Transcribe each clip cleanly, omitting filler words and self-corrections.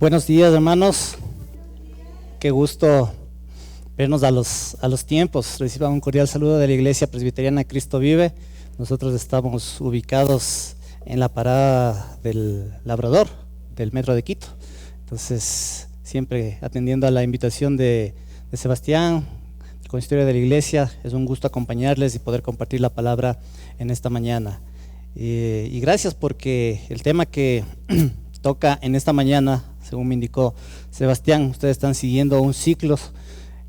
Buenos días, hermanos. Qué gusto vernos a los tiempos. Reciban un cordial saludo de la Iglesia Presbiteriana Cristo Vive. Nosotros estamos ubicados en la parada del Labrador, del Metro de Quito. Entonces, siempre atendiendo a la invitación de Sebastián, el consistorio de la Iglesia, es un gusto acompañarles y poder compartir la palabra en esta mañana. Y gracias porque el tema que toca en esta mañana, según me indicó Sebastián, ustedes están siguiendo un ciclo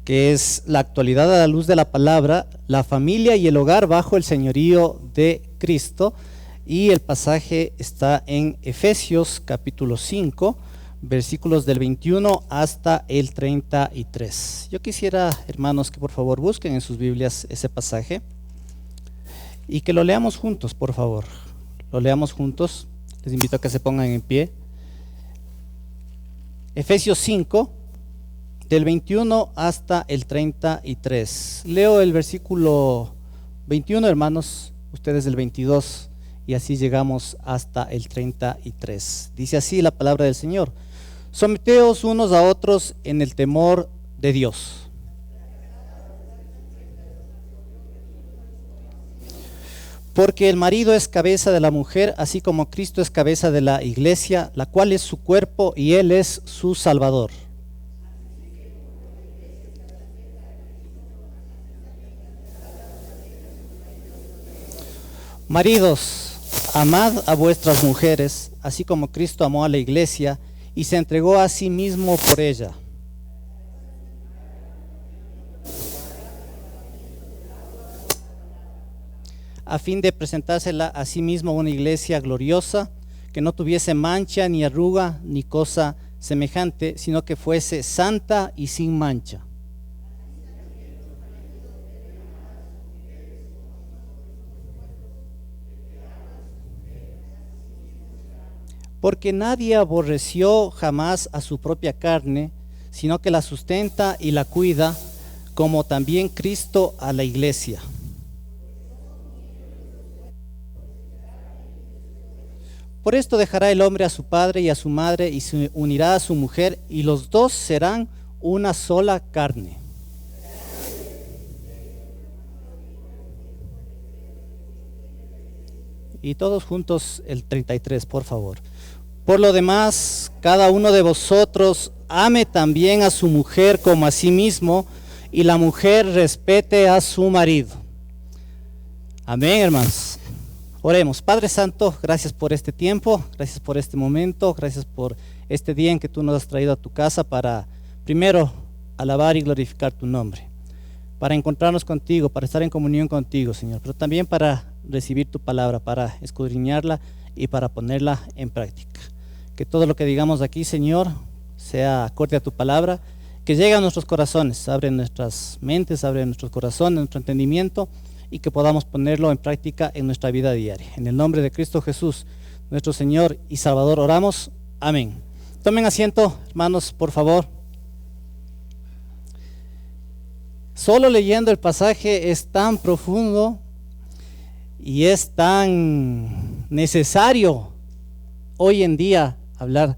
que es la actualidad a la luz de la palabra, la familia y el hogar bajo el señorío de Cristo, y el pasaje está en Efesios capítulo 5, versículos del 21 hasta el 33. Yo quisiera, hermanos, que por favor busquen en sus Biblias ese pasaje y que lo leamos juntos, por favor. Lo leamos juntos. Les invito a que se pongan en pie. Efesios 5, del 21 hasta el 33. Leo el versículo 21, hermanos, ustedes el 22, y así llegamos hasta el 33. Dice así la palabra del Señor: someteos unos a otros en el temor de Dios. Porque el marido es cabeza de la mujer, así como Cristo es cabeza de la iglesia, la cual es su cuerpo y Él es su Salvador. Maridos, amad a vuestras mujeres, así como Cristo amó a la iglesia y se entregó a sí mismo por ella. A fin de presentársela a sí mismo una iglesia gloriosa, que no tuviese mancha, ni arruga, ni cosa semejante, sino que fuese santa y sin mancha. Porque nadie aborreció jamás a su propia carne, sino que la sustenta y la cuida, como también Cristo a la iglesia. Por esto dejará el hombre a su padre y a su madre y se unirá a su mujer, y los dos serán una sola carne. Y todos juntos el 33, por favor. Por lo demás, cada uno de vosotros ame también a su mujer como a sí mismo, y la mujer respete a su marido. Amén, hermanos. Oremos. Padre Santo, gracias por este tiempo, gracias por este momento, gracias por este día en que tú nos has traído a tu casa para, primero, alabar y glorificar tu nombre, para encontrarnos contigo, para estar en comunión contigo, Señor, pero también para recibir tu palabra, para escudriñarla y para ponerla en práctica. Que todo lo que digamos aquí, Señor, sea acorde a tu palabra, que llegue a nuestros corazones, abre nuestras mentes, abre nuestros corazones, nuestro entendimiento, y que podamos ponerlo en práctica en nuestra vida diaria. En el nombre de Cristo Jesús, nuestro Señor y Salvador, oramos. Amén. Tomen asiento, hermanos, por favor. Solo leyendo el pasaje es tan profundo y es tan necesario hoy en día hablar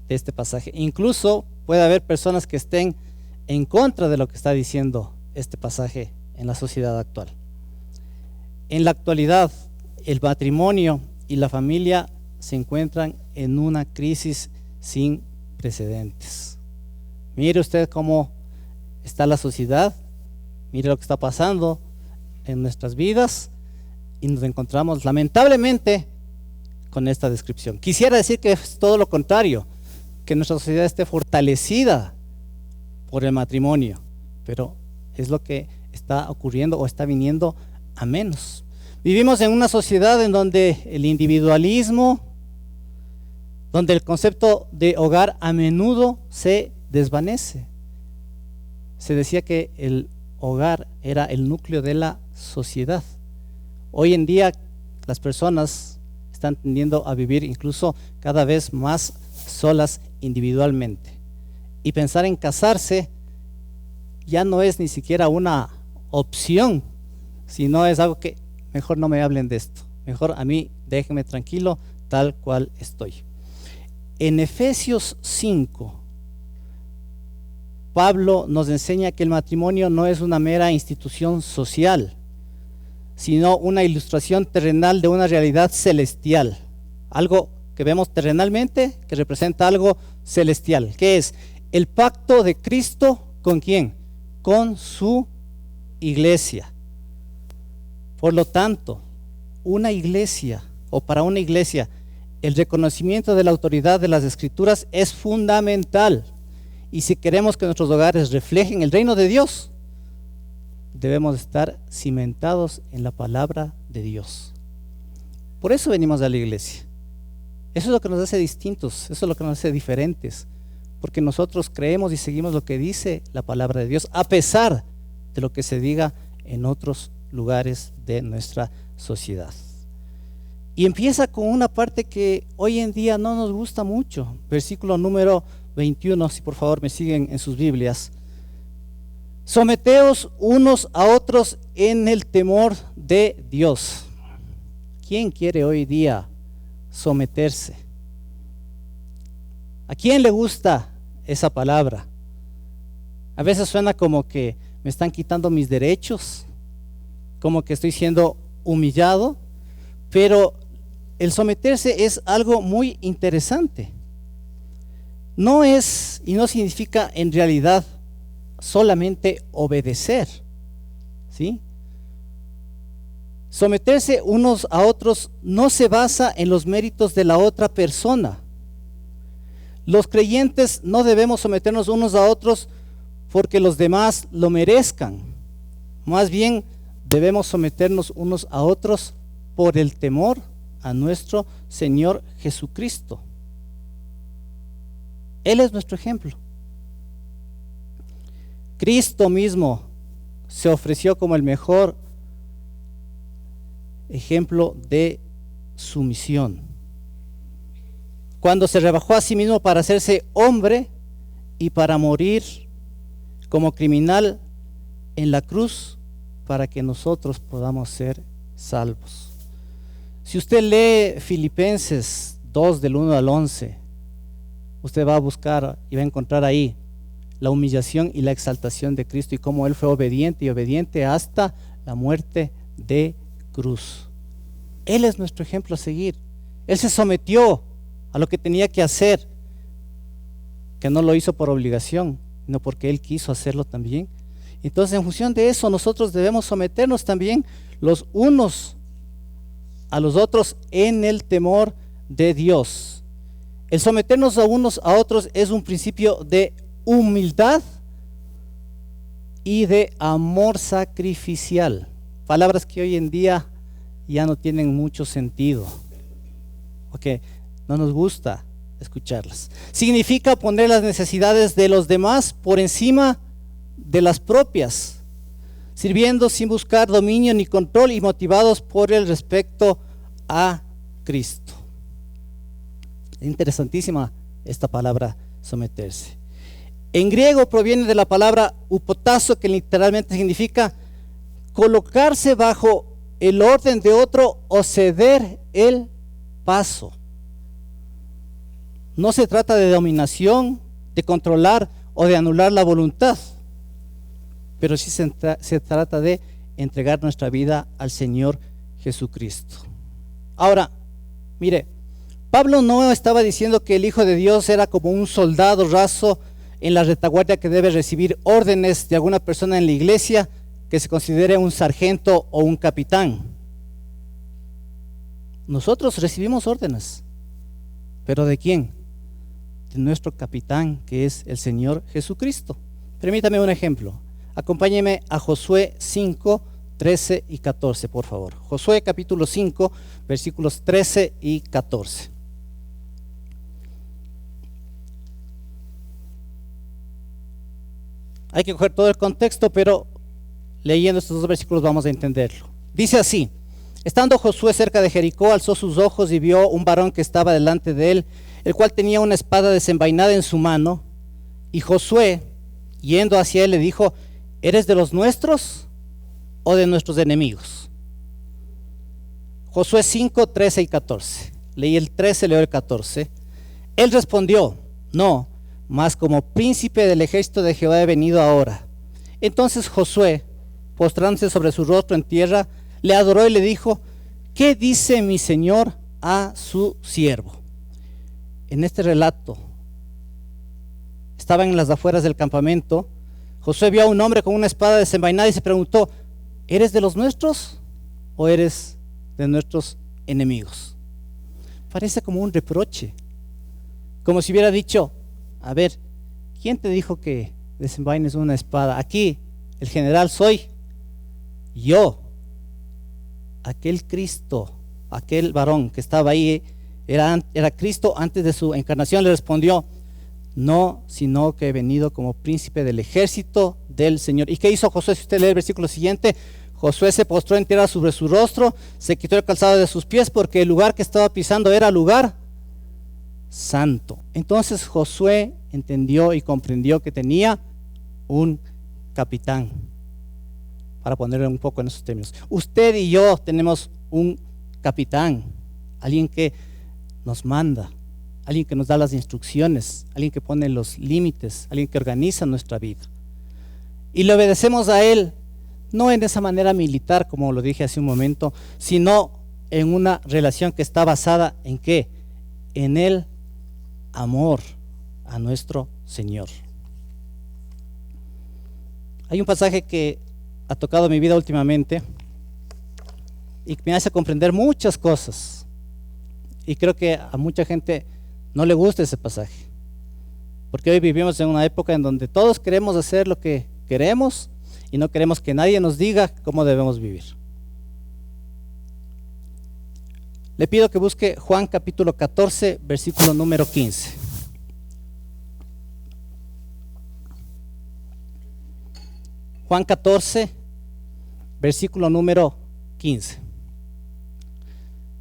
de este pasaje. Incluso puede haber personas que estén en contra de lo que está diciendo este pasaje en la sociedad actual. En la actualidad, el matrimonio y la familia se encuentran en una crisis sin precedentes. Mire usted cómo está la sociedad, mire lo que está pasando en nuestras vidas y nos encontramos lamentablemente con esta descripción. Quisiera decir que es todo lo contrario, que nuestra sociedad esté fortalecida por el matrimonio, pero es lo que está ocurriendo o está viniendo a menos. Vivimos en una sociedad en donde el individualismo, donde el concepto de hogar a menudo se desvanece. Se decía que el hogar era el núcleo de la sociedad. Hoy en día las personas están tendiendo a vivir incluso cada vez más solas individualmente. Y pensar en casarse ya no es ni siquiera una opción, sino es algo que mejor no me hablen de esto, mejor a mí déjenme tranquilo tal cual estoy. En Efesios 5, Pablo nos enseña que el matrimonio no es una mera institución social, sino una ilustración terrenal de una realidad celestial. Algo que vemos terrenalmente que representa algo celestial. ¿Qué es? El pacto de Cristo, ¿con quién? Con su iglesia. Por lo tanto, una iglesia, o para una iglesia, el reconocimiento de la autoridad de las Escrituras es fundamental. Y si queremos que nuestros hogares reflejen el reino de Dios, debemos estar cimentados en la palabra de Dios. Por eso venimos a la iglesia. Eso es lo que nos hace distintos, eso es lo que nos hace diferentes, porque nosotros creemos y seguimos lo que dice la palabra de Dios, a pesar de lo que se diga en otros lugares de nuestra sociedad. Y empieza con una parte que hoy en día no nos gusta mucho, versículo número 21, si por favor me siguen en sus Biblias. Someteos unos a otros en el temor de Dios. ¿Quién quiere hoy día someterse? ¿A quién le gusta esa palabra? A veces suena como que me están quitando mis derechos, como que estoy siendo humillado, pero el someterse es algo muy interesante. No es y no significa en realidad solamente obedecer, ¿sí? Someterse unos a otros no se basa en los méritos de la otra persona. Los creyentes no debemos someternos unos a otros porque los demás lo merezcan. Más bien debemos someternos unos a otros por el temor a nuestro Señor Jesucristo. Él es nuestro ejemplo. Cristo mismo se ofreció como el mejor ejemplo de sumisión. Cuando se rebajó a sí mismo para hacerse hombre y para morir como criminal en la cruz para que nosotros podamos ser salvos. Si usted lee Filipenses 2 del 1 al 11, usted va a buscar y va a encontrar ahí la humillación y la exaltación de Cristo y cómo Él fue obediente y obediente hasta la muerte de cruz. Él es nuestro ejemplo a seguir. Él se sometió a lo que tenía que hacer, que no lo hizo por obligación, sino porque Él quiso hacerlo también. Entonces, en función de eso, nosotros debemos someternos también los unos a los otros en el temor de Dios. El someternos a unos a otros es un principio de humildad y de amor sacrificial. Palabras que hoy en día ya no tienen mucho sentido, porque no nos gusta escucharlas. Significa poner las necesidades de los demás por encima de las propias, sirviendo sin buscar dominio ni control y motivados por el respeto a Cristo. Interesantísima esta palabra someterse. En griego proviene de la palabra upotazo, que literalmente significa colocarse bajo el orden de otro o ceder el paso. No se trata de dominación, de controlar o de anular la voluntad, pero sí se trata de entregar nuestra vida al Señor Jesucristo. Ahora, mire, Pablo no estaba diciendo que el Hijo de Dios era como un soldado raso en la retaguardia que debe recibir órdenes de alguna persona en la iglesia que se considere un sargento o un capitán. Nosotros recibimos órdenes, pero ¿de quién? De nuestro capitán, que es el Señor Jesucristo. Permítame un ejemplo. Acompáñeme a Josué 5, 13 y 14, por favor. Josué capítulo 5, versículos 13 y 14. Hay que coger todo el contexto, pero leyendo estos dos versículos vamos a entenderlo. Dice así: estando Josué cerca de Jericó, alzó sus ojos y vio un varón que estaba delante de él, el cual tenía una espada desenvainada en su mano. Y Josué, yendo hacia él, le dijo: ¿eres de los nuestros o de nuestros enemigos? Josué 5, 13 y 14. Leí el 13, leo el 14. Él respondió, no, mas como príncipe del ejército de Jehová he venido ahora. Entonces Josué, postrándose sobre su rostro en tierra, le adoró y le dijo, ¿qué dice mi señor a su siervo? En este relato, estaban en las afueras del campamento. Josué vio a un hombre con una espada desenvainada y se preguntó, ¿eres de los nuestros o eres de nuestros enemigos? Parece como un reproche, como si hubiera dicho, a ver, ¿quién te dijo que desenvaines una espada? Aquí el general soy yo. Aquel Cristo, aquel varón que estaba ahí, era Cristo antes de su encarnación. Le respondió, no, sino que he venido como príncipe del ejército del Señor. ¿Y qué hizo Josué? Si usted lee el versículo siguiente, Josué se postró en tierra sobre su rostro, se quitó el calzado de sus pies porque el lugar que estaba pisando era lugar santo. Entonces Josué entendió y comprendió que tenía un capitán, para ponerlo un poco en esos términos. Usted y yo tenemos un capitán, alguien que nos manda, alguien que nos da las instrucciones, alguien que pone los límites, alguien que organiza nuestra vida. Y le obedecemos a él, no en esa manera militar, como lo dije hace un momento, sino en una relación que está basada en ¿qué? En el amor a nuestro Señor. Hay un pasaje que ha tocado mi vida últimamente y me hace comprender muchas cosas, y creo que a mucha gente no le gusta ese pasaje, porque hoy vivimos en una época en donde todos queremos hacer lo que queremos y no queremos que nadie nos diga cómo debemos vivir. Le pido que busque Juan capítulo 14, versículo número 15. Juan 14, versículo número 15.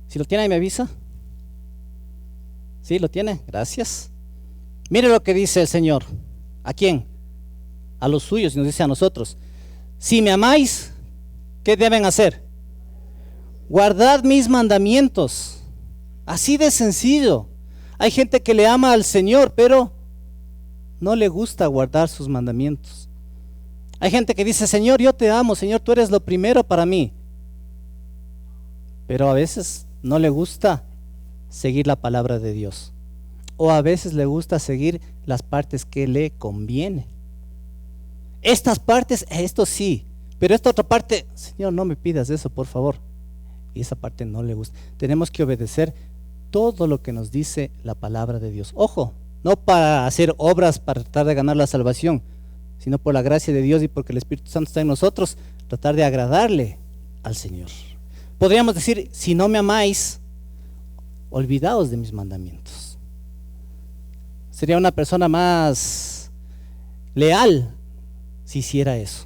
Si lo tiene ahí me avisa. ¿Sí lo tiene? Gracias. Mire lo que dice el Señor. ¿A quién? A los suyos, y nos dice a nosotros. Si me amáis, ¿qué deben hacer? Guardad mis mandamientos. Así de sencillo. Hay gente que le ama al Señor, pero no le gusta guardar sus mandamientos. Hay gente que dice, Señor, yo te amo, Señor, tú eres lo primero para mí. Pero a veces no le gusta seguir la palabra de Dios. O a veces le gusta seguir las partes que le conviene. Estas partes, esto sí, pero esta otra parte, Señor, no me pidas eso, por favor. Y esa parte no le gusta. Tenemos que obedecer todo lo que nos dice la palabra de Dios. Ojo, no para hacer obras para tratar de ganar la salvación, sino por la gracia de Dios y porque el Espíritu Santo está en nosotros, tratar de agradarle al Señor. Podríamos decir, si no me amáis, olvidaos de mis mandamientos. Sería una persona más leal si hiciera eso.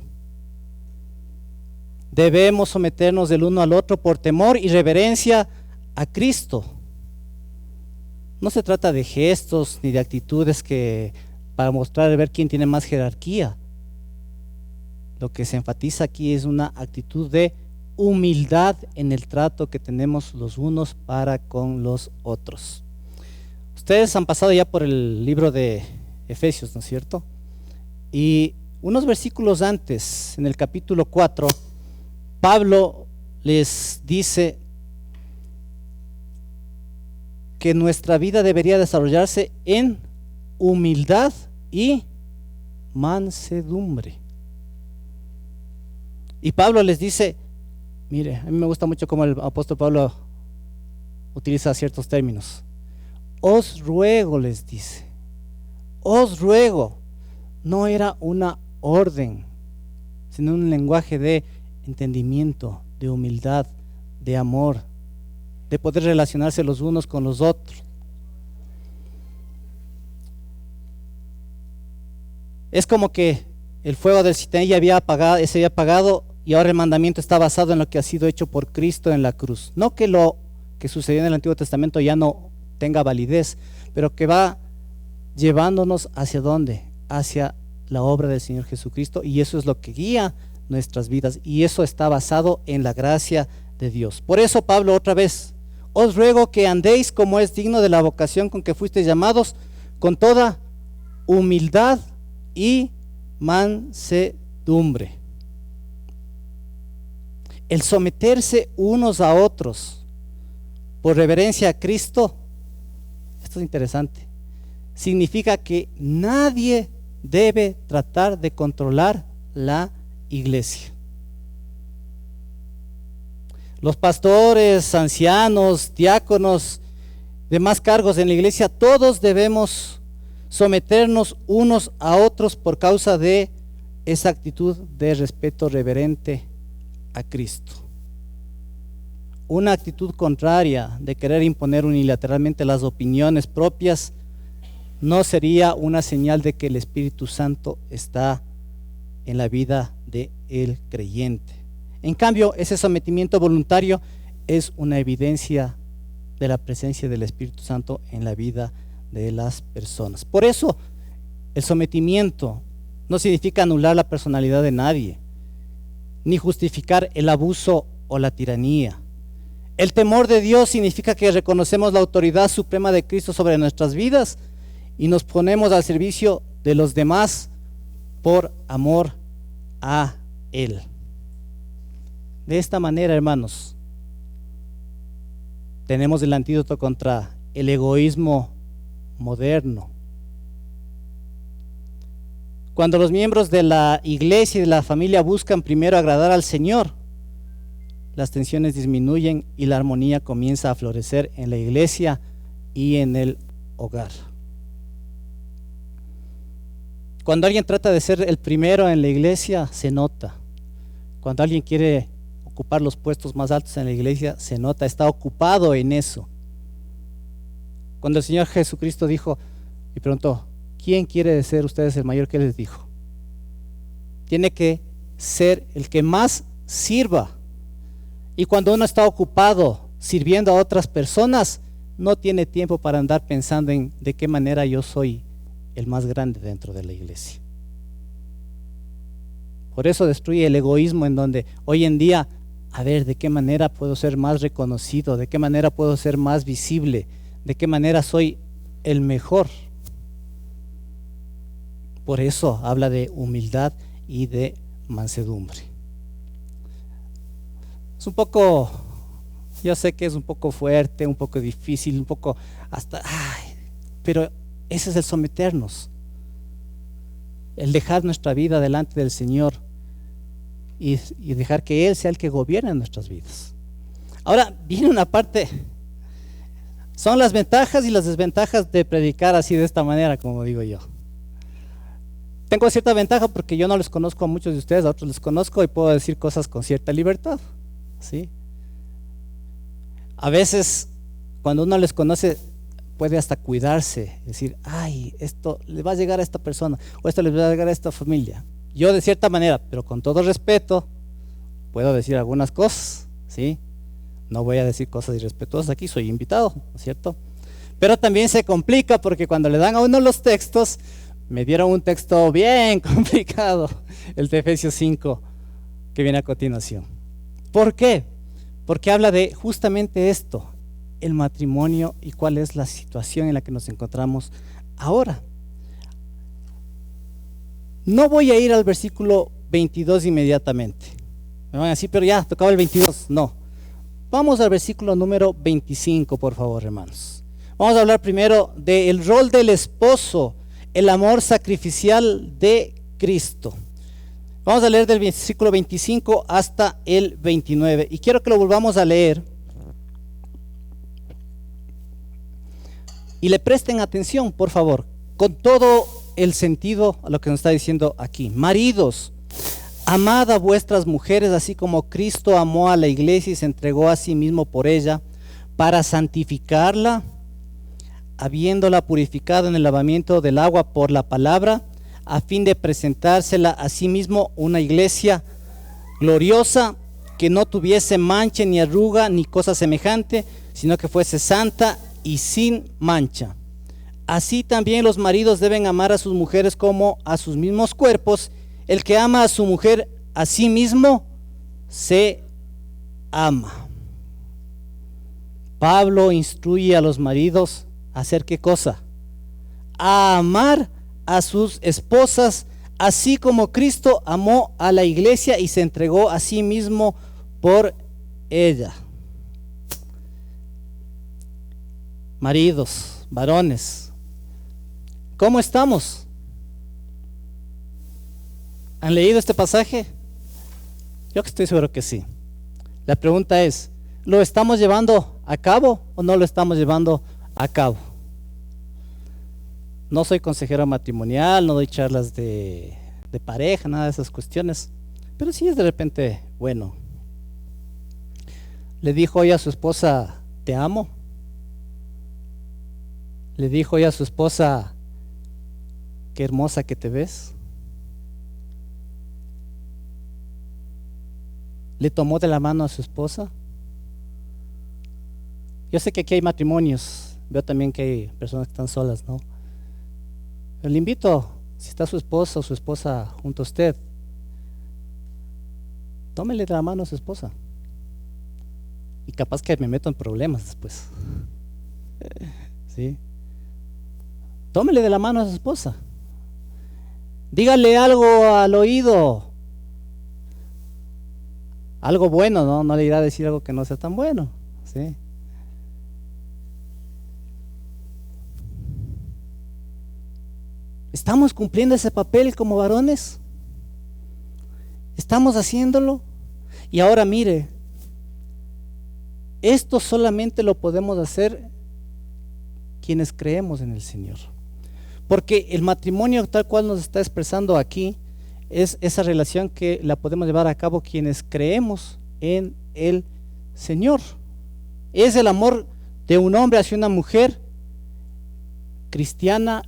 Debemos someternos del uno al otro por temor y reverencia a Cristo. No se trata de gestos ni de actitudes que para mostrar ver quién tiene más jerarquía. Lo que se enfatiza aquí es una actitud de humildad en el trato que tenemos los unos para con los otros. Ustedes han pasado ya por el libro de Efesios, ¿no es cierto? Y unos versículos antes, en el capítulo 4, Pablo les dice que nuestra vida debería desarrollarse en humildad y mansedumbre. Y Pablo les dice, mire, a mí me gusta mucho cómo el apóstol Pablo utiliza ciertos términos. Os ruego, les dice, os ruego. No era una orden, sino un lenguaje de entendimiento, de humildad, de amor, de poder relacionarse los unos con los otros. Es como que el fuego del Sinaí se había apagado y ahora el mandamiento está basado en lo que ha sido hecho por Cristo en la cruz. No que lo que sucedió en el Antiguo Testamento ya no tenga validez, pero que va llevándonos hacia ¿dónde? Hacia la obra del Señor Jesucristo, y eso es lo que guía nuestras vidas, y eso está basado en la gracia de Dios. Por eso Pablo otra vez os ruego que andéis como es digno de la vocación con que fuisteis llamados, con toda humildad y mansedumbre. El someterse unos a otros por reverencia a Cristo, esto es interesante, significa que nadie debe tratar de controlar la iglesia. Los pastores, ancianos, diáconos, demás cargos en la iglesia, todos debemos someternos unos a otros por causa de esa actitud de respeto reverente a Cristo. Una actitud contraria de querer imponer unilateralmente las opiniones propias no sería una señal de que el Espíritu Santo está en la vida del creyente. En cambio, ese sometimiento voluntario es una evidencia de la presencia del Espíritu Santo en la vida de las personas. Por eso, el sometimiento no significa anular la personalidad de nadie, ni justificar el abuso o la tiranía. El temor de Dios significa que reconocemos la autoridad suprema de Cristo sobre nuestras vidas y nos ponemos al servicio de los demás por amor a Él. De esta manera, hermanos, tenemos el antídoto contra el egoísmo moderno. Cuando los miembros de la iglesia y de la familia buscan primero agradar al Señor, las tensiones disminuyen y la armonía comienza a florecer en la iglesia y en el hogar. Cuando alguien trata de ser el primero en la iglesia, se nota. Cuando alguien quiere ocupar los puestos más altos en la iglesia, se nota, está ocupado en eso. Cuando el Señor Jesucristo dijo y preguntó, ¿quién quiere ser ustedes el mayor? ¿Qué les dijo? Tiene que ser el que más sirva. Y cuando uno está ocupado sirviendo a otras personas, no tiene tiempo para andar pensando en de qué manera yo soy el más grande dentro de la iglesia. Por eso destruye el egoísmo en donde hoy en día, a ver, ¿de qué manera puedo ser más reconocido? ¿De qué manera puedo ser más visible? ¿De qué manera soy el mejor? Por eso habla de humildad y de mansedumbre. Es un poco, yo sé que es un poco fuerte, un poco difícil, un poco hasta, pero ese es el someternos, el dejar nuestra vida delante del Señor y dejar que Él sea el que gobierne nuestras vidas. Ahora viene una parte, son las ventajas y las desventajas de predicar así de esta manera, como digo yo. Tengo cierta ventaja porque yo no les conozco a muchos de ustedes, a otros les conozco y puedo decir cosas con cierta libertad, ¿sí? A veces cuando uno les conoce puede hasta cuidarse, decir, esto le va a llegar a esta persona o esto le va a llegar a esta familia. Yo de cierta manera, pero con todo respeto, puedo decir algunas cosas, ¿sí? No voy a decir cosas irrespetuosas aquí, soy invitado, ¿no es cierto? Pero también se complica porque cuando le dan a uno los textos, me dieron un texto bien complicado, el de Efesios 5, que viene a continuación. ¿Por qué? Porque habla de justamente esto, el matrimonio y cuál es la situación en la que nos encontramos ahora. No voy a ir al versículo 22 inmediatamente. Me van a decir, pero ya, tocaba el 22. No. Vamos al versículo número 25, por favor, hermanos. Vamos a hablar primero del rol del esposo, el amor sacrificial de Cristo. Vamos a leer del versículo 25 hasta el 29. Y quiero que lo volvamos a leer. Y le presten atención, por favor, con todo el sentido a lo que nos está diciendo aquí. Maridos, amad a vuestras mujeres, así como Cristo amó a la iglesia y se entregó a sí mismo por ella, para santificarla, habiéndola purificado en el lavamiento del agua por la palabra, a fin de presentársela a sí mismo una iglesia gloriosa, que no tuviese mancha ni arruga ni cosa semejante, sino que fuese santa y sin mancha. Así también los maridos deben amar a sus mujeres como a sus mismos cuerpos. El que ama a su mujer a sí mismo se ama. Pablo instruye a los maridos a hacer ¿qué cosa? A amar a sus esposas, así como Cristo amó a la iglesia y se entregó a sí mismo por ella. Maridos, varones, ¿cómo estamos? ¿Han leído este pasaje? Yo que estoy seguro que sí. La pregunta es, ¿lo estamos llevando a cabo o no lo estamos llevando a cabo? No soy consejero matrimonial, no doy charlas de pareja, nada de esas cuestiones, pero sí es de repente bueno. ¿Le dijo hoy a su esposa, te amo? ¿Le dijo hoy a su esposa, qué hermosa que te ves? ¿Le tomó de la mano a su esposa? Yo sé que aquí hay matrimonios, veo también que hay personas que están solas, ¿no? Pero le invito, si está su esposa o su esposa junto a usted, tómele de la mano a su esposa. Y capaz que me meto en problemas después. ¿Sí? Tómele de la mano a su esposa. Dígale algo al oído. Algo bueno, ¿no? No le irá a decir algo que no sea tan bueno. ¿Sí? ¿Estamos cumpliendo ese papel como varones? ¿Estamos haciéndolo? Y ahora mire, esto solamente lo podemos hacer quienes creemos en el Señor. Porque el matrimonio tal cual nos está expresando aquí es esa relación que la podemos llevar a cabo quienes creemos en el Señor. Es el amor de un hombre hacia una mujer cristiana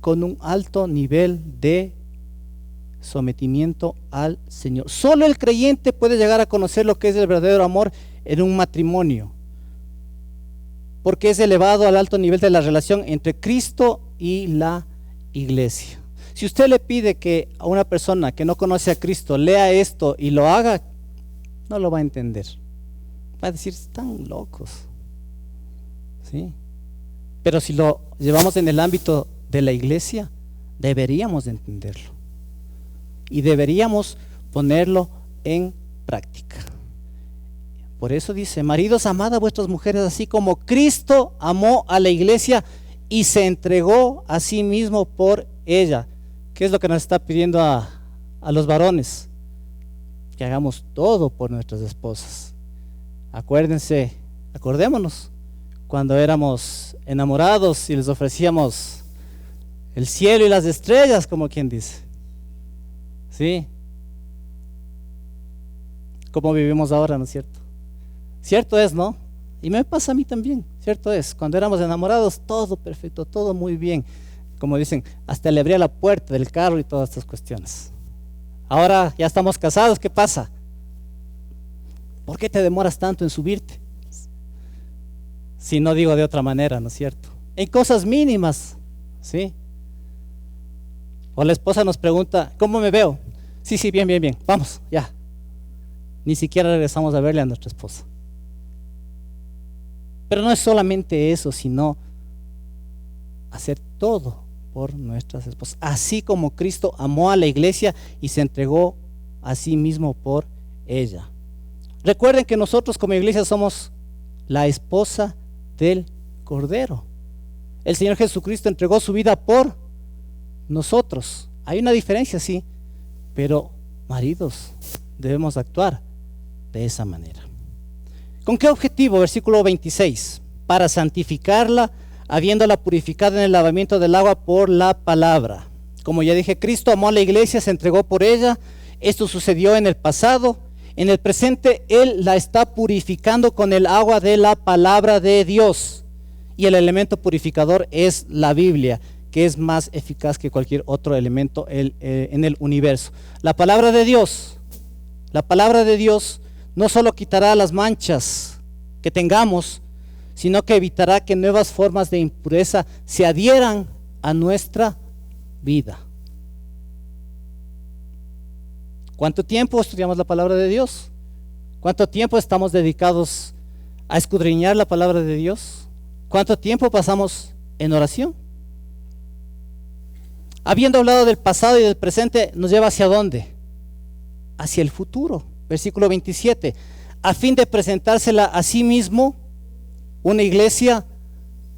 con un alto nivel de sometimiento al Señor. Solo el creyente puede llegar a conocer lo que es el verdadero amor en un matrimonio, porque es elevado al alto nivel de la relación entre Cristo y la iglesia. Si usted le pide que a una persona que no conoce a Cristo lea esto y lo haga, no lo va a entender. Va a decir, están locos. ¿Sí? Pero si lo llevamos en el ámbito de la iglesia, deberíamos de entenderlo y deberíamos ponerlo en práctica. Por eso dice, maridos, amad a vuestras mujeres así como Cristo amó a la iglesia y se entregó a sí mismo por ella. ¿Qué es lo que nos está pidiendo a los varones? Que hagamos todo por nuestras esposas. Acordémonos cuando éramos enamorados y les ofrecíamos el cielo y las estrellas, como quien dice. ¿Sí? Como vivimos ahora, ¿no es cierto? Cierto es, ¿no? Y me pasa a mí también, cierto es. Cuando éramos enamorados, todo perfecto, todo muy bien. Como dicen, hasta le abría la puerta del carro y todas estas cuestiones. Ahora ya estamos casados, ¿qué pasa? ¿Por qué te demoras tanto en subirte? Si no digo de otra manera, ¿no es cierto? En cosas mínimas, ¿sí? O la esposa nos pregunta, ¿cómo me veo? Sí, bien, vamos, ya. Ni siquiera regresamos a verle a nuestra esposa. Pero no es solamente eso, sino hacer todo por nuestras esposas. Así como Cristo amó a la iglesia y se entregó a sí mismo por ella. Recuerden que nosotros como iglesia somos la esposa del Cordero. El Señor Jesucristo entregó su vida por nosotros. Hay una diferencia, sí, pero maridos, debemos actuar de esa manera. ¿Con qué objetivo? Versículo 26. Para santificarla, habiéndola purificado en el lavamiento del agua por la palabra. Como ya dije, Cristo amó a la iglesia, se entregó por ella. Esto sucedió en el pasado. En el presente, Él la está purificando con el agua de la palabra de Dios. Y el elemento purificador es la Biblia, que es más eficaz que cualquier otro elemento en el universo. La palabra de Dios no solo quitará las manchas que tengamos, sino que evitará que nuevas formas de impureza se adhieran a nuestra vida. ¿Cuánto tiempo estudiamos la palabra de Dios? ¿Cuánto tiempo estamos dedicados a escudriñar la palabra de Dios? ¿Cuánto tiempo pasamos en oración? Habiendo hablado del pasado y del presente, ¿nos lleva hacia dónde? Hacia el futuro. Versículo 27. A fin de presentársela a sí mismo una iglesia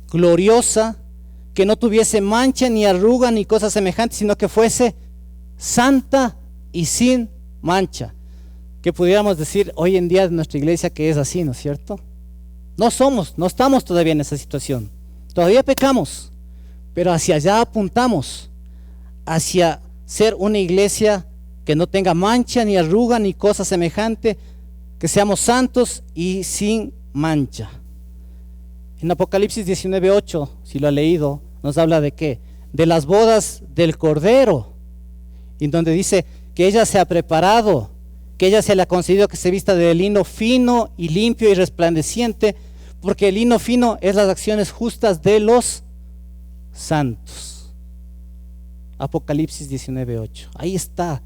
gloriosa, que no tuviese mancha ni arruga ni cosas semejantes, sino que fuese santa y sin mancha. Que pudiéramos decir hoy en día de nuestra iglesia que es así, ¿no es cierto? No estamos todavía en esa situación. Todavía pecamos, pero hacia allá apuntamos, hacia ser una iglesia que no tenga mancha ni arruga ni cosa semejante, que seamos santos y sin mancha. En Apocalipsis 19:8, si lo ha leído, nos habla de qué? De las bodas del Cordero, en donde dice que ella se ha preparado, que ella se le ha concedido que se vista de lino fino y limpio y resplandeciente, porque el lino fino es las acciones justas de los santos. Apocalipsis 19:8. Ahí está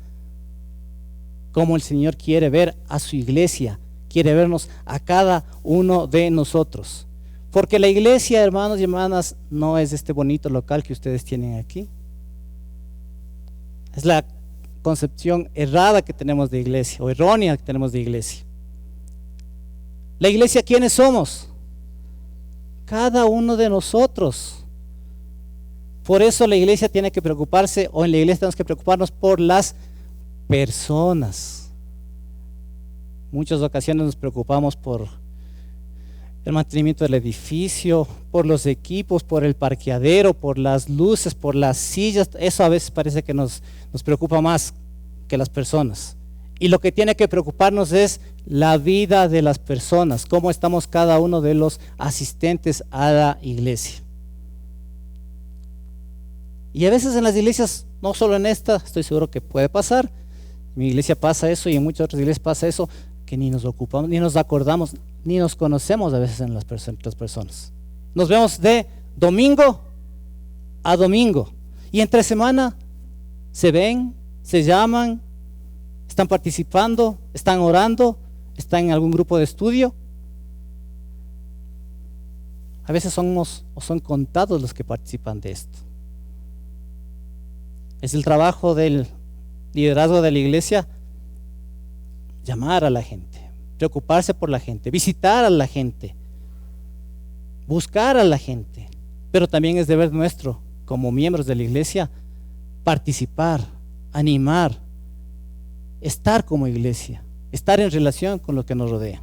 cómo el Señor quiere ver a su iglesia, quiere vernos a cada uno de nosotros. Porque la iglesia, hermanos y hermanas, no es este bonito local que ustedes tienen aquí. Es la concepción errada que tenemos de iglesia, o errónea que tenemos de iglesia. La iglesia, ¿quiénes somos? Cada uno de nosotros. Por eso la iglesia tiene que preocuparse, o en la iglesia tenemos que preocuparnos por las personas. Muchas ocasiones nos preocupamos por el mantenimiento del edificio, por los equipos, por el parqueadero, por las luces, por las sillas. Eso a veces parece que nos preocupa más que las personas. Y lo que tiene que preocuparnos es la vida de las personas, cómo estamos cada uno de los asistentes a la iglesia. Y a veces en las iglesias, no solo en esta, estoy seguro que puede pasar, en mi iglesia pasa eso y en muchas otras iglesias pasa eso, que ni nos ocupamos, ni nos acordamos, ni nos conocemos a veces en las personas. Nos vemos de domingo a domingo, y entre semana se ven, se llaman, están participando, están orando, están en algún grupo de estudio. A veces son contados los que participan de esto. Es el trabajo del liderazgo de la iglesia llamar a la gente, preocuparse por la gente, visitar a la gente, buscar a la gente. Pero también es deber nuestro, como miembros de la iglesia, participar, animar, estar como iglesia, estar en relación con lo que nos rodea.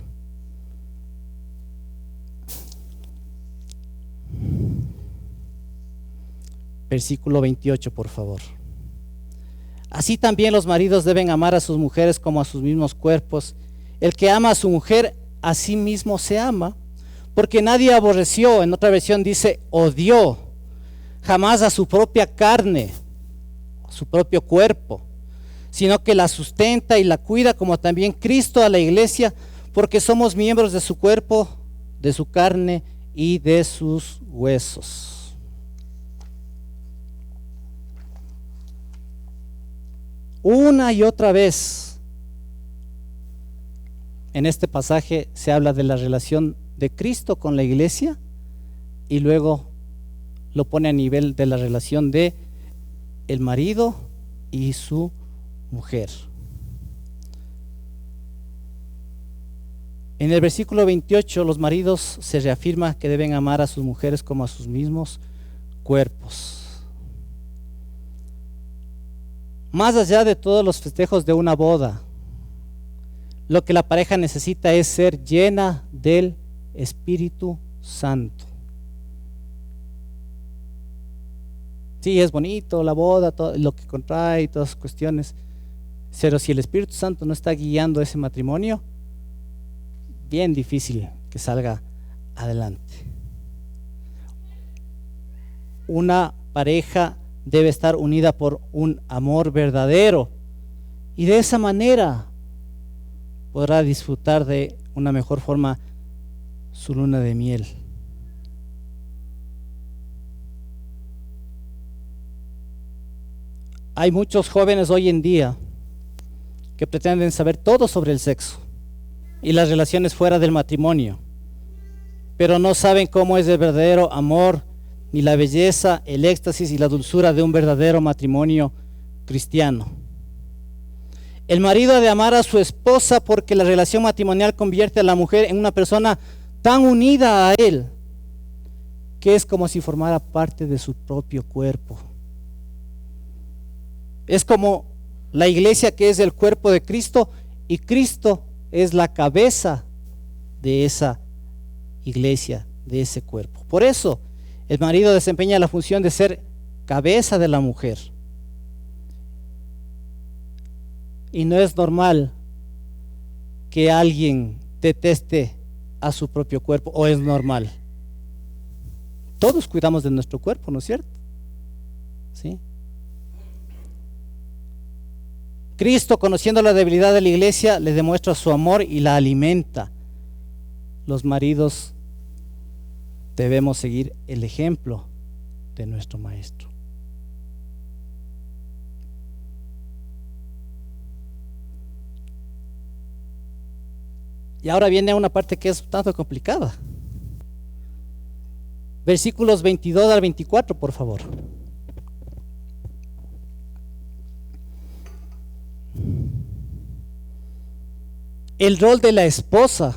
Versículo 28, por favor. Así también los maridos deben amar a sus mujeres como a sus mismos cuerpos. El que ama a su mujer, a sí mismo se ama, porque nadie aborreció, en otra versión dice, odió jamás a su propia carne, a su propio cuerpo, sino que la sustenta y la cuida, como también Cristo a la iglesia, porque somos miembros de su cuerpo, de su carne y de sus huesos. Una y otra vez en este pasaje se habla de la relación de Cristo con la iglesia y luego lo pone a nivel de la relación de el marido y su mujer. En el versículo 28 los maridos se reafirma que deben amar a sus mujeres como a sus mismos cuerpos. Más allá de todos los festejos de una boda, lo que la pareja necesita es ser llena del Espíritu Santo. Sí, es bonito la boda, todo lo que contrae y todas las cuestiones, pero si el Espíritu Santo no está guiando ese matrimonio, bien difícil que salga adelante. Una pareja debe estar unida por un amor verdadero y de esa manera podrá disfrutar de una mejor forma su luna de miel. Hay muchos jóvenes hoy en día que pretenden saber todo sobre el sexo y las relaciones fuera del matrimonio, pero no saben cómo es el verdadero amor, ni la belleza, el éxtasis y la dulzura de un verdadero matrimonio cristiano. El marido ha de amar a su esposa porque la relación matrimonial convierte a la mujer en una persona tan unida a él que es como si formara parte de su propio cuerpo. Es como la iglesia, que es el cuerpo de Cristo, y Cristo es la cabeza de esa iglesia, de ese cuerpo. Por eso el marido desempeña la función de ser cabeza de la mujer. Y no es normal que alguien deteste a su propio cuerpo, o es normal. Todos cuidamos de nuestro cuerpo, ¿no es cierto? ¿Sí? Cristo, conociendo la debilidad de la iglesia, le demuestra su amor y la alimenta. Los maridos debemos seguir el ejemplo de nuestro Maestro. Y ahora viene una parte que es un tanto complicada. Versículos 22 al 24, por favor. El rol de la esposa,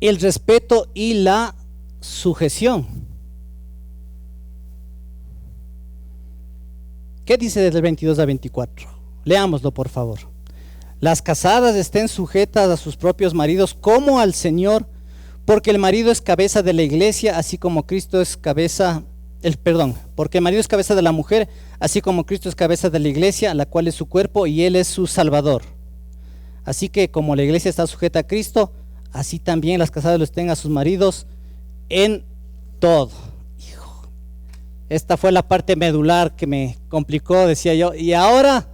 el respeto y la sujeción. ¿Qué dice desde el 22 al 24? Leámoslo, por favor. Las casadas estén sujetas a sus propios maridos como al Señor, porque el marido es cabeza de la iglesia, así como Cristo es cabeza, porque el marido es cabeza de la mujer, así como Cristo es cabeza de la iglesia, la cual es su cuerpo y Él es su Salvador. Así que como la iglesia está sujeta a Cristo, así también las casadas lo estén a sus maridos en todo. Hijo, esta fue la parte medular que me complicó, decía yo. ¿Y ahora?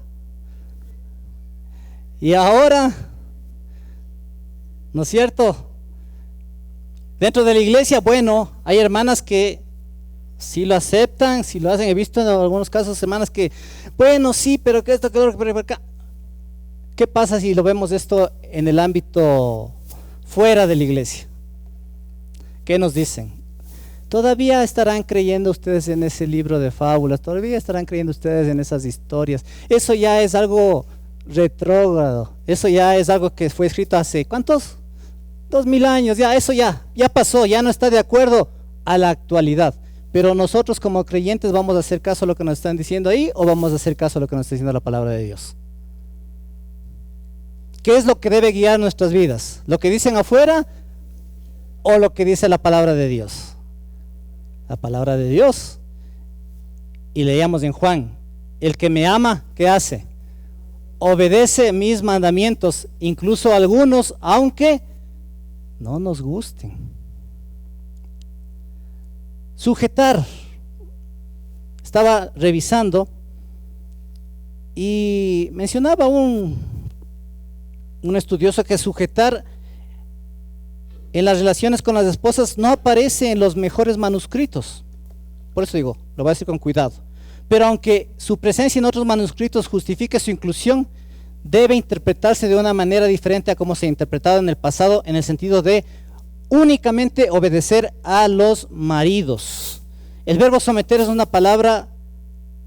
¿No es cierto? Dentro de la iglesia, bueno, hay hermanas que sí lo aceptan, sí lo hacen. He visto en algunos casos hermanas que, bueno, sí, pero que esto, que lo que acá. ¿Qué pasa si lo vemos esto en el ámbito fuera de la iglesia? ¿Qué nos dicen? Todavía estarán creyendo ustedes en ese libro de fábulas, todavía estarán creyendo ustedes en esas historias. Eso ya es algo retrógrado, eso ya es algo que fue escrito hace, ¿cuántos? 2000 años, ya eso ya pasó, ya no está de acuerdo a la actualidad. Pero nosotros como creyentes, ¿vamos a hacer caso a lo que nos están diciendo ahí o vamos a hacer caso a lo que nos está diciendo la palabra de Dios? ¿Qué es lo que debe guiar nuestras vidas? ¿Lo que dicen afuera o lo que dice la palabra de Dios? La palabra de Dios. Y leíamos en Juan, el que me ama, ¿qué hace? Obedece mis mandamientos, incluso algunos, aunque no nos gusten. Sujetar. Estaba revisando y mencionaba un estudioso que sujetar en las relaciones con las esposas no aparece en los mejores manuscritos. Por eso digo, lo voy a decir con cuidado. Pero aunque su presencia en otros manuscritos justifique su inclusión, debe interpretarse de una manera diferente a como se ha interpretado en el pasado, en el sentido de únicamente obedecer a los maridos. El verbo someter es una palabra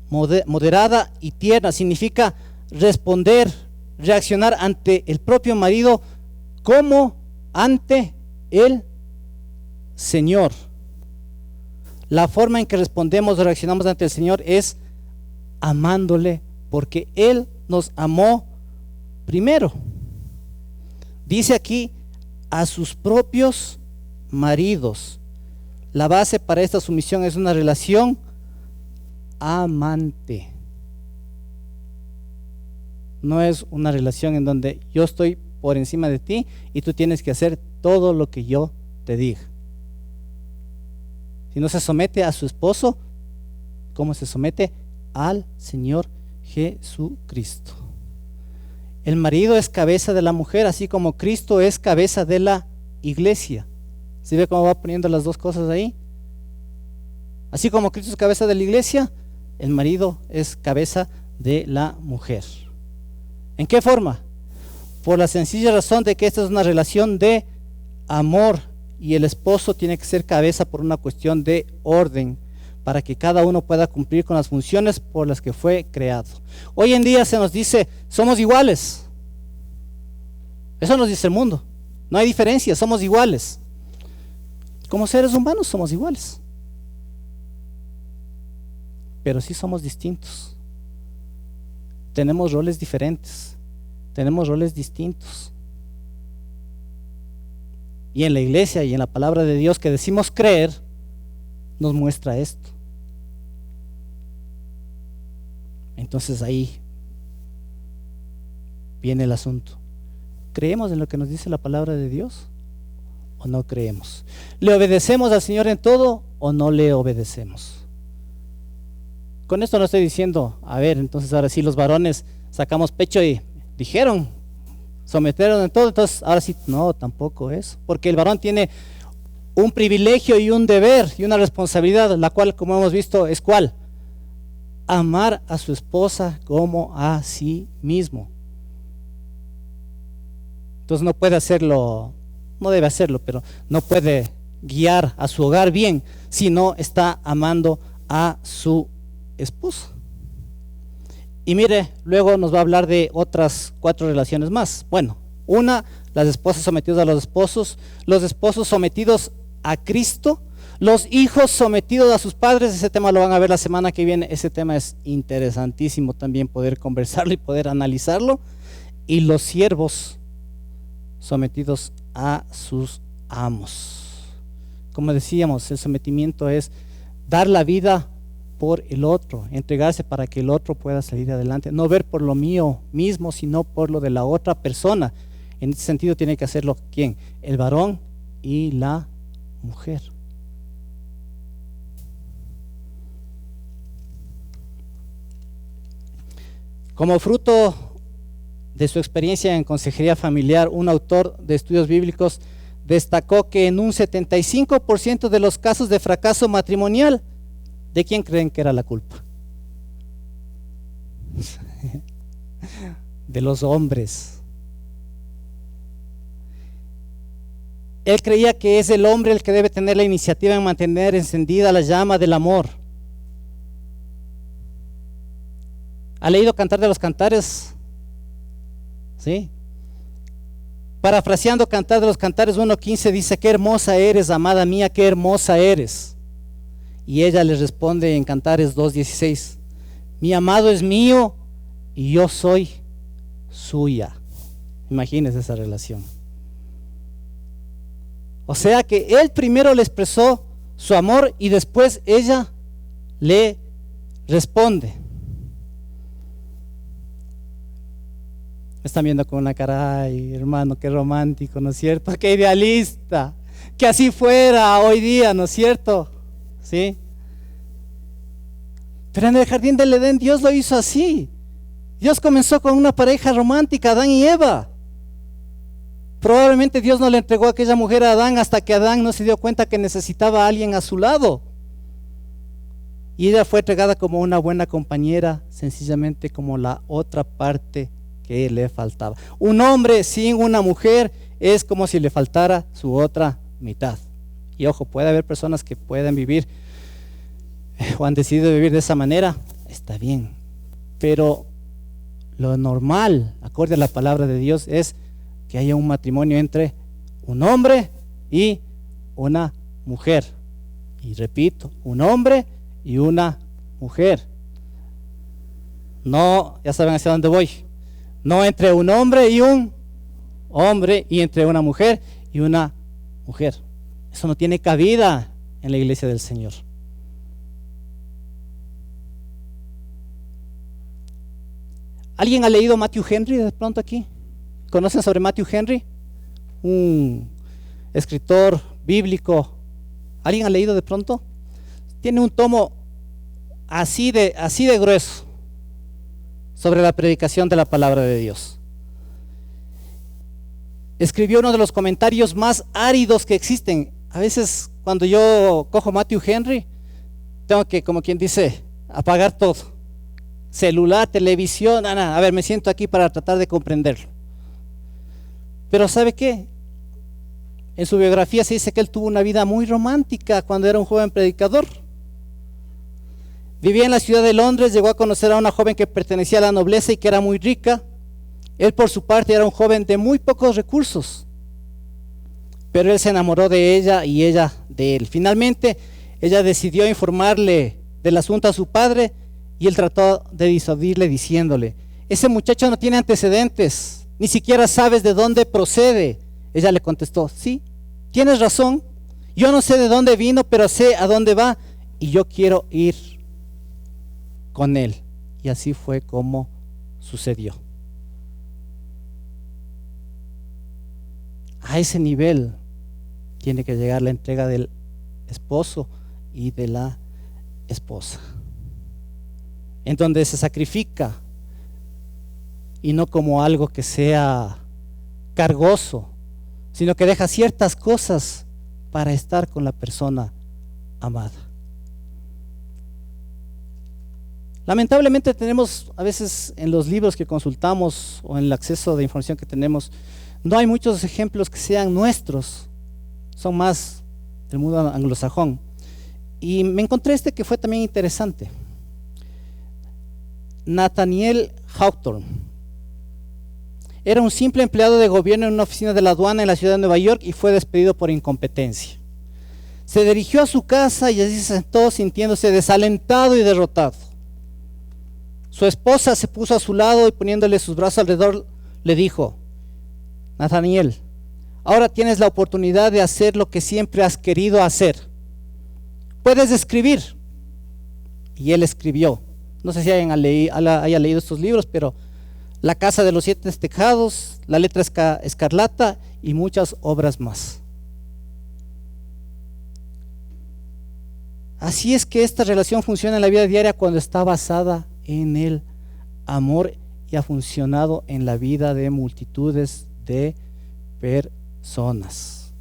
moderada y tierna, significa responder, reaccionar ante el propio marido como ante el Señor. La forma en que respondemos o reaccionamos ante el Señor es amándole, porque Él nos amó primero. Dice aquí a sus propios maridos. La base para esta sumisión es una relación amante. No es una relación en donde yo estoy por encima de ti y tú tienes que hacer todo lo que yo te diga. Si no se somete a su esposo, ¿cómo se somete? Al Señor Jesucristo. El marido es cabeza de la mujer, así como Cristo es cabeza de la iglesia. ¿Sí ve cómo va poniendo las dos cosas ahí? Así como Cristo es cabeza de la iglesia, el marido es cabeza de la mujer. ¿En qué forma? Por la sencilla razón de que esta es una relación de amor y el esposo tiene que ser cabeza por una cuestión de orden, para que cada uno pueda cumplir con las funciones por las que fue creado. Hoy en día se nos dice, somos iguales. Eso nos dice el mundo. No hay diferencia, somos iguales. Como seres humanos somos iguales. Pero sí somos distintos. Tenemos roles diferentes. Tenemos roles distintos. Y en la iglesia y en la palabra de Dios que decimos creer, nos muestra esto. Entonces ahí viene el asunto. ¿Creemos en lo que nos dice la palabra de Dios o no creemos? ¿Le obedecemos al Señor en todo o no le obedecemos? Con esto no estoy diciendo, a ver, entonces ahora sí los varones sacamos pecho y dijeron, sometieron en todo, entonces ahora sí, no, tampoco eso, porque el varón tiene un privilegio y un deber y una responsabilidad, la cual, como hemos visto, es ¿cuál? Amar a su esposa como a sí mismo. Entonces no puede hacerlo, no debe hacerlo, pero no puede guiar a su hogar bien si no está amando a su esposa. Y mire, luego nos va a hablar de otras 4 relaciones más. Bueno, una, las esposas sometidas a los esposos sometidos a Cristo, los hijos sometidos a sus padres. Ese tema lo van a ver la semana que viene. Ese tema es interesantísimo también poder conversarlo y poder analizarlo. Y los siervos sometidos a sus amos. Como decíamos, el sometimiento es dar la vida por el otro, entregarse para que el otro pueda salir adelante, no ver por lo mío mismo, sino por lo de la otra persona. En ese sentido tiene que hacerlo ¿quién? El varón y la mujer. Como fruto de su experiencia en consejería familiar, un autor de estudios bíblicos destacó que en un 75% de los casos de fracaso matrimonial, ¿de quién creen que era la culpa? De los hombres. Él creía que es el hombre el que debe tener la iniciativa en mantener encendida la llama del amor. ¿Ha leído Cantar de los Cantares? ¿Sí? Parafraseando Cantar de los Cantares 1:15 dice: qué hermosa eres, amada mía, qué hermosa eres. Y ella le responde en Cantares 2:16: mi amado es mío y yo soy suya. Imagínense esa relación. O sea que él primero le expresó su amor y después ella le responde. Me están viendo con una cara, ay hermano, qué romántico, ¿no es cierto? Qué idealista, que así fuera hoy día, ¿no es cierto? ¿Sí? Pero en el jardín del Edén Dios lo hizo así. Dios comenzó con una pareja romántica, Adán y Eva. Probablemente Dios no le entregó a aquella mujer a Adán hasta que Adán no se dio cuenta que necesitaba a alguien a su lado. Y ella fue entregada como una buena compañera, sencillamente como la otra parte que le faltaba. Un hombre sin una mujer es como si le faltara su otra mitad. Y ojo, puede haber personas que puedan vivir o han decidido vivir de esa manera, está bien. Pero lo normal, acorde a la palabra de Dios, es que haya un matrimonio entre un hombre y una mujer. Y repito, un hombre y una mujer. No, ya saben hacia dónde voy. No entre un hombre y un hombre y entre una mujer y una mujer. Eso no tiene cabida en la iglesia del Señor. ¿Alguien ha leído Matthew Henry de pronto aquí? ¿Conocen sobre Matthew Henry? Un escritor bíblico. ¿Alguien ha leído de pronto? Tiene un tomo así de grueso sobre la predicación de la palabra de Dios. Escribió uno de los comentarios más áridos que existen. A veces cuando yo cojo Matthew Henry, tengo que, como quien dice, apagar todo. Celular, televisión, nada. A ver, me siento aquí para tratar de comprenderlo. Pero ¿sabe qué? En su biografía se dice que él tuvo una vida muy romántica cuando era un joven predicador. Vivía en la ciudad de Londres, llegó a conocer a una joven que pertenecía a la nobleza y que era muy rica. Él por su parte era un joven de muy pocos recursos, pero él se enamoró de ella y ella de él. Finalmente, ella decidió informarle del asunto a su padre y él trató de disuadirle diciéndole: ese muchacho no tiene antecedentes, ni siquiera sabes de dónde procede. Ella le contestó: sí, tienes razón, yo no sé de dónde vino, pero sé a dónde va y yo quiero ir con él. Y así fue como sucedió. A ese nivel tiene que llegar la entrega del esposo y de la esposa, en donde se sacrifica y no como algo que sea cargoso, sino que deja ciertas cosas para estar con la persona amada. Lamentablemente tenemos a veces en los libros que consultamos o en el acceso de información que tenemos, no hay muchos ejemplos que sean nuestros, son más del mundo anglosajón. Y me encontré este que fue también interesante. Nathaniel Hawthorne era un simple empleado de gobierno en una oficina de la aduana en la ciudad de Nueva York y fue despedido por incompetencia. Se dirigió a su casa y allí se sentó sintiéndose desalentado y derrotado. Su esposa se puso a su lado y poniéndole sus brazos alrededor le dijo: Nathaniel, ahora tienes la oportunidad de hacer lo que siempre has querido hacer. Puedes escribir. Y él escribió. No sé si haya leído estos libros, pero La casa de los 7 tejados, La letra escarlata y muchas obras más. Así es que esta relación funciona en la vida diaria cuando está basada en el amor y ha funcionado en la vida de multitudes de personas.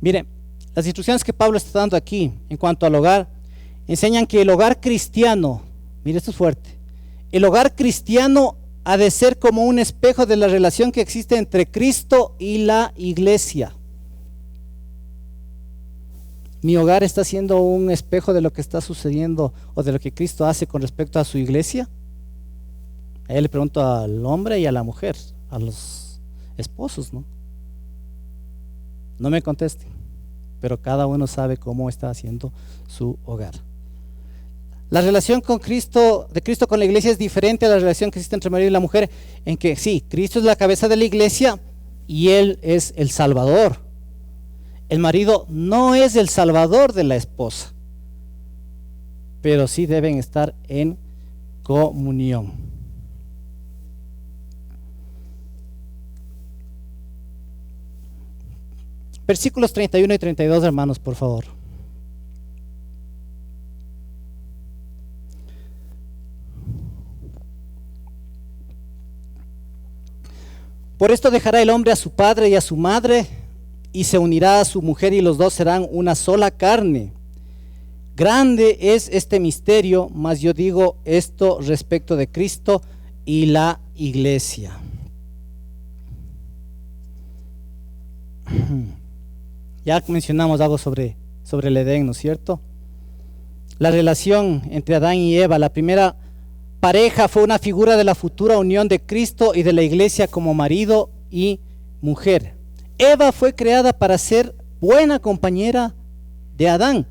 Miren, las instrucciones que Pablo está dando aquí en cuanto al hogar enseñan que el hogar cristiano, mire, esto es fuerte, el hogar cristiano ha de ser como un espejo de la relación que existe entre Cristo y la iglesia. Mi hogar está siendo un espejo de lo que está sucediendo o de lo que Cristo hace con respecto a su iglesia. A él le pregunto al hombre y a la mujer, a los esposos, ¿no? No me contesten, pero cada uno sabe cómo está haciendo su hogar. La relación con Cristo, de Cristo con la iglesia es diferente a la relación que existe entre el marido y la mujer, en que sí, Cristo es la cabeza de la iglesia y Él es el Salvador. El marido no es el Salvador de la esposa, pero sí deben estar en comunión. Versículos 31 y 32, hermanos, por favor. Por esto dejará el hombre a su padre y a su madre y se unirá a su mujer y los dos serán una sola carne. Grande es este misterio, mas yo digo esto respecto de Cristo y la iglesia. Ya mencionamos algo sobre el Edén, ¿no es cierto? La relación entre Adán y Eva, la primera pareja, fue una figura de la futura unión de Cristo y de la iglesia como marido y mujer. Eva fue creada para ser buena compañera de Adán.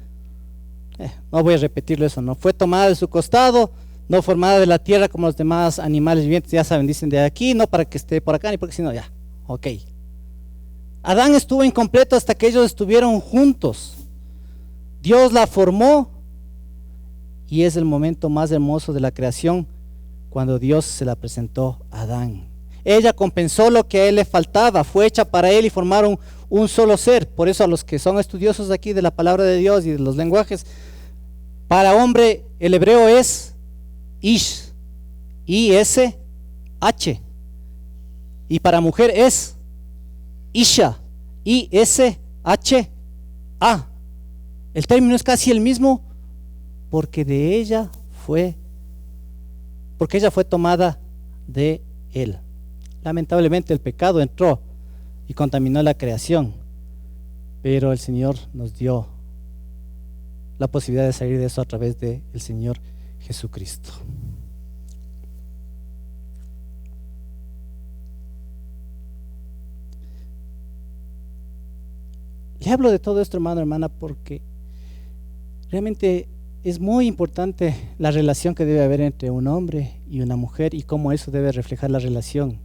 No voy a repetirlo eso, no fue tomada de su costado, no formada de la tierra como los demás animales vivientes, ya saben, dicen de aquí, no para que esté por acá, ni porque si no, ya, ok. Adán estuvo incompleto hasta que ellos estuvieron juntos. Dios la formó y es el momento más hermoso de la creación cuando Dios se la presentó a Adán. Ella compensó lo que a él le faltaba, fue hecha para él y formaron un solo ser. Por eso a los que son estudiosos aquí de la palabra de Dios y de los lenguajes, para hombre el hebreo es Ish, I-S-H, y para mujer es Isha, I-S-H-A. El término es casi el mismo porque ella fue tomada de él. Lamentablemente el pecado entró y contaminó la creación, pero el Señor nos dio la posibilidad de salir de eso a través del Señor Jesucristo. Le hablo de todo esto, hermano, hermana, porque realmente es muy importante la relación que debe haber entre un hombre y una mujer y cómo eso debe reflejar la relación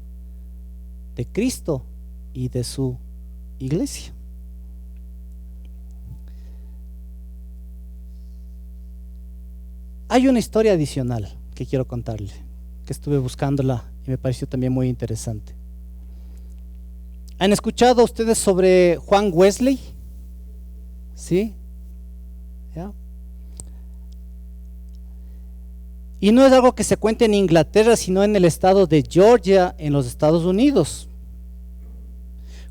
de Cristo y de su iglesia. Hay una historia adicional que quiero contarle, que estuve buscándola y me pareció también muy interesante. ¿Han escuchado ustedes sobre Juan Wesley? ¿Sí? ¿Ya? Y no es algo que se cuente en Inglaterra, sino en el estado de Georgia, en los Estados Unidos.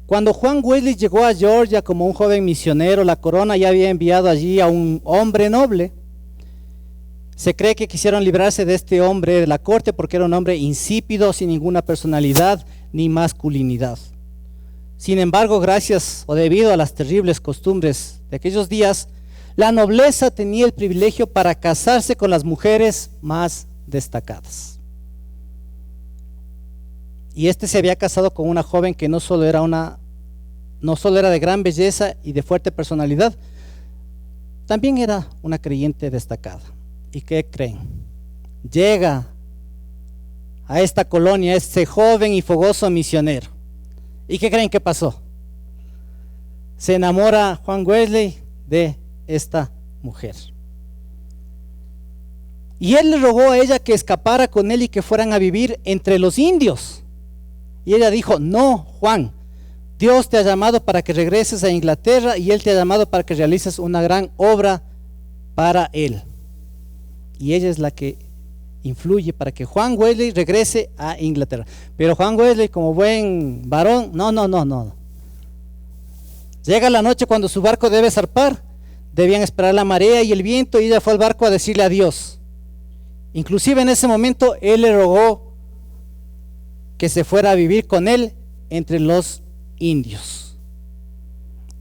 Cuando Juan Wesley llegó a Georgia como un joven misionero, la corona ya había enviado allí a un hombre noble. Se cree que quisieron librarse de este hombre de la corte porque era un hombre insípido, sin ninguna personalidad ni masculinidad. Sin embargo, gracias o debido a las terribles costumbres de aquellos días, la nobleza tenía el privilegio para casarse con las mujeres más destacadas. Y este se había casado con una joven que no solo era de gran belleza y de fuerte personalidad, también era una creyente destacada. ¿Y qué creen? Llega a esta colonia este joven y fogoso misionero. ¿Y qué creen que pasó? Se enamora Juan Wesley de esta mujer. Y él le rogó a ella que escapara con él y que fueran a vivir entre los indios. Y ella dijo: no, Juan, Dios te ha llamado para que regreses a Inglaterra y Él te ha llamado para que realices una gran obra para Él. Y ella es la que influye para que Juan Wesley regrese a Inglaterra. Pero Juan Wesley, como buen varón, no. Llega la noche cuando su barco debe zarpar. Debían esperar la marea y el viento, y ella fue al barco a decirle adiós. Inclusive en ese momento él le rogó que se fuera a vivir con él entre los indios.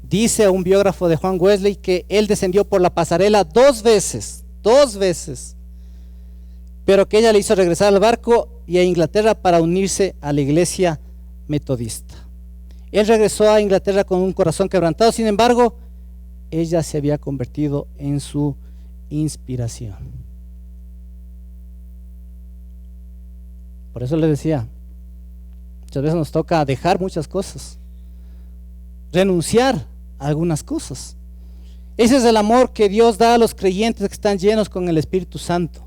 Dice un biógrafo de Juan Wesley que él descendió por la pasarela dos veces, pero que ella le hizo regresar al barco y a Inglaterra para unirse a la iglesia metodista. Él regresó a Inglaterra con un corazón quebrantado. Sin embargo, ella se había convertido en su inspiración. Por eso le decía, muchas veces nos toca dejar muchas cosas, renunciar a algunas cosas. Ese es el amor que Dios da a los creyentes que están llenos con el Espíritu Santo.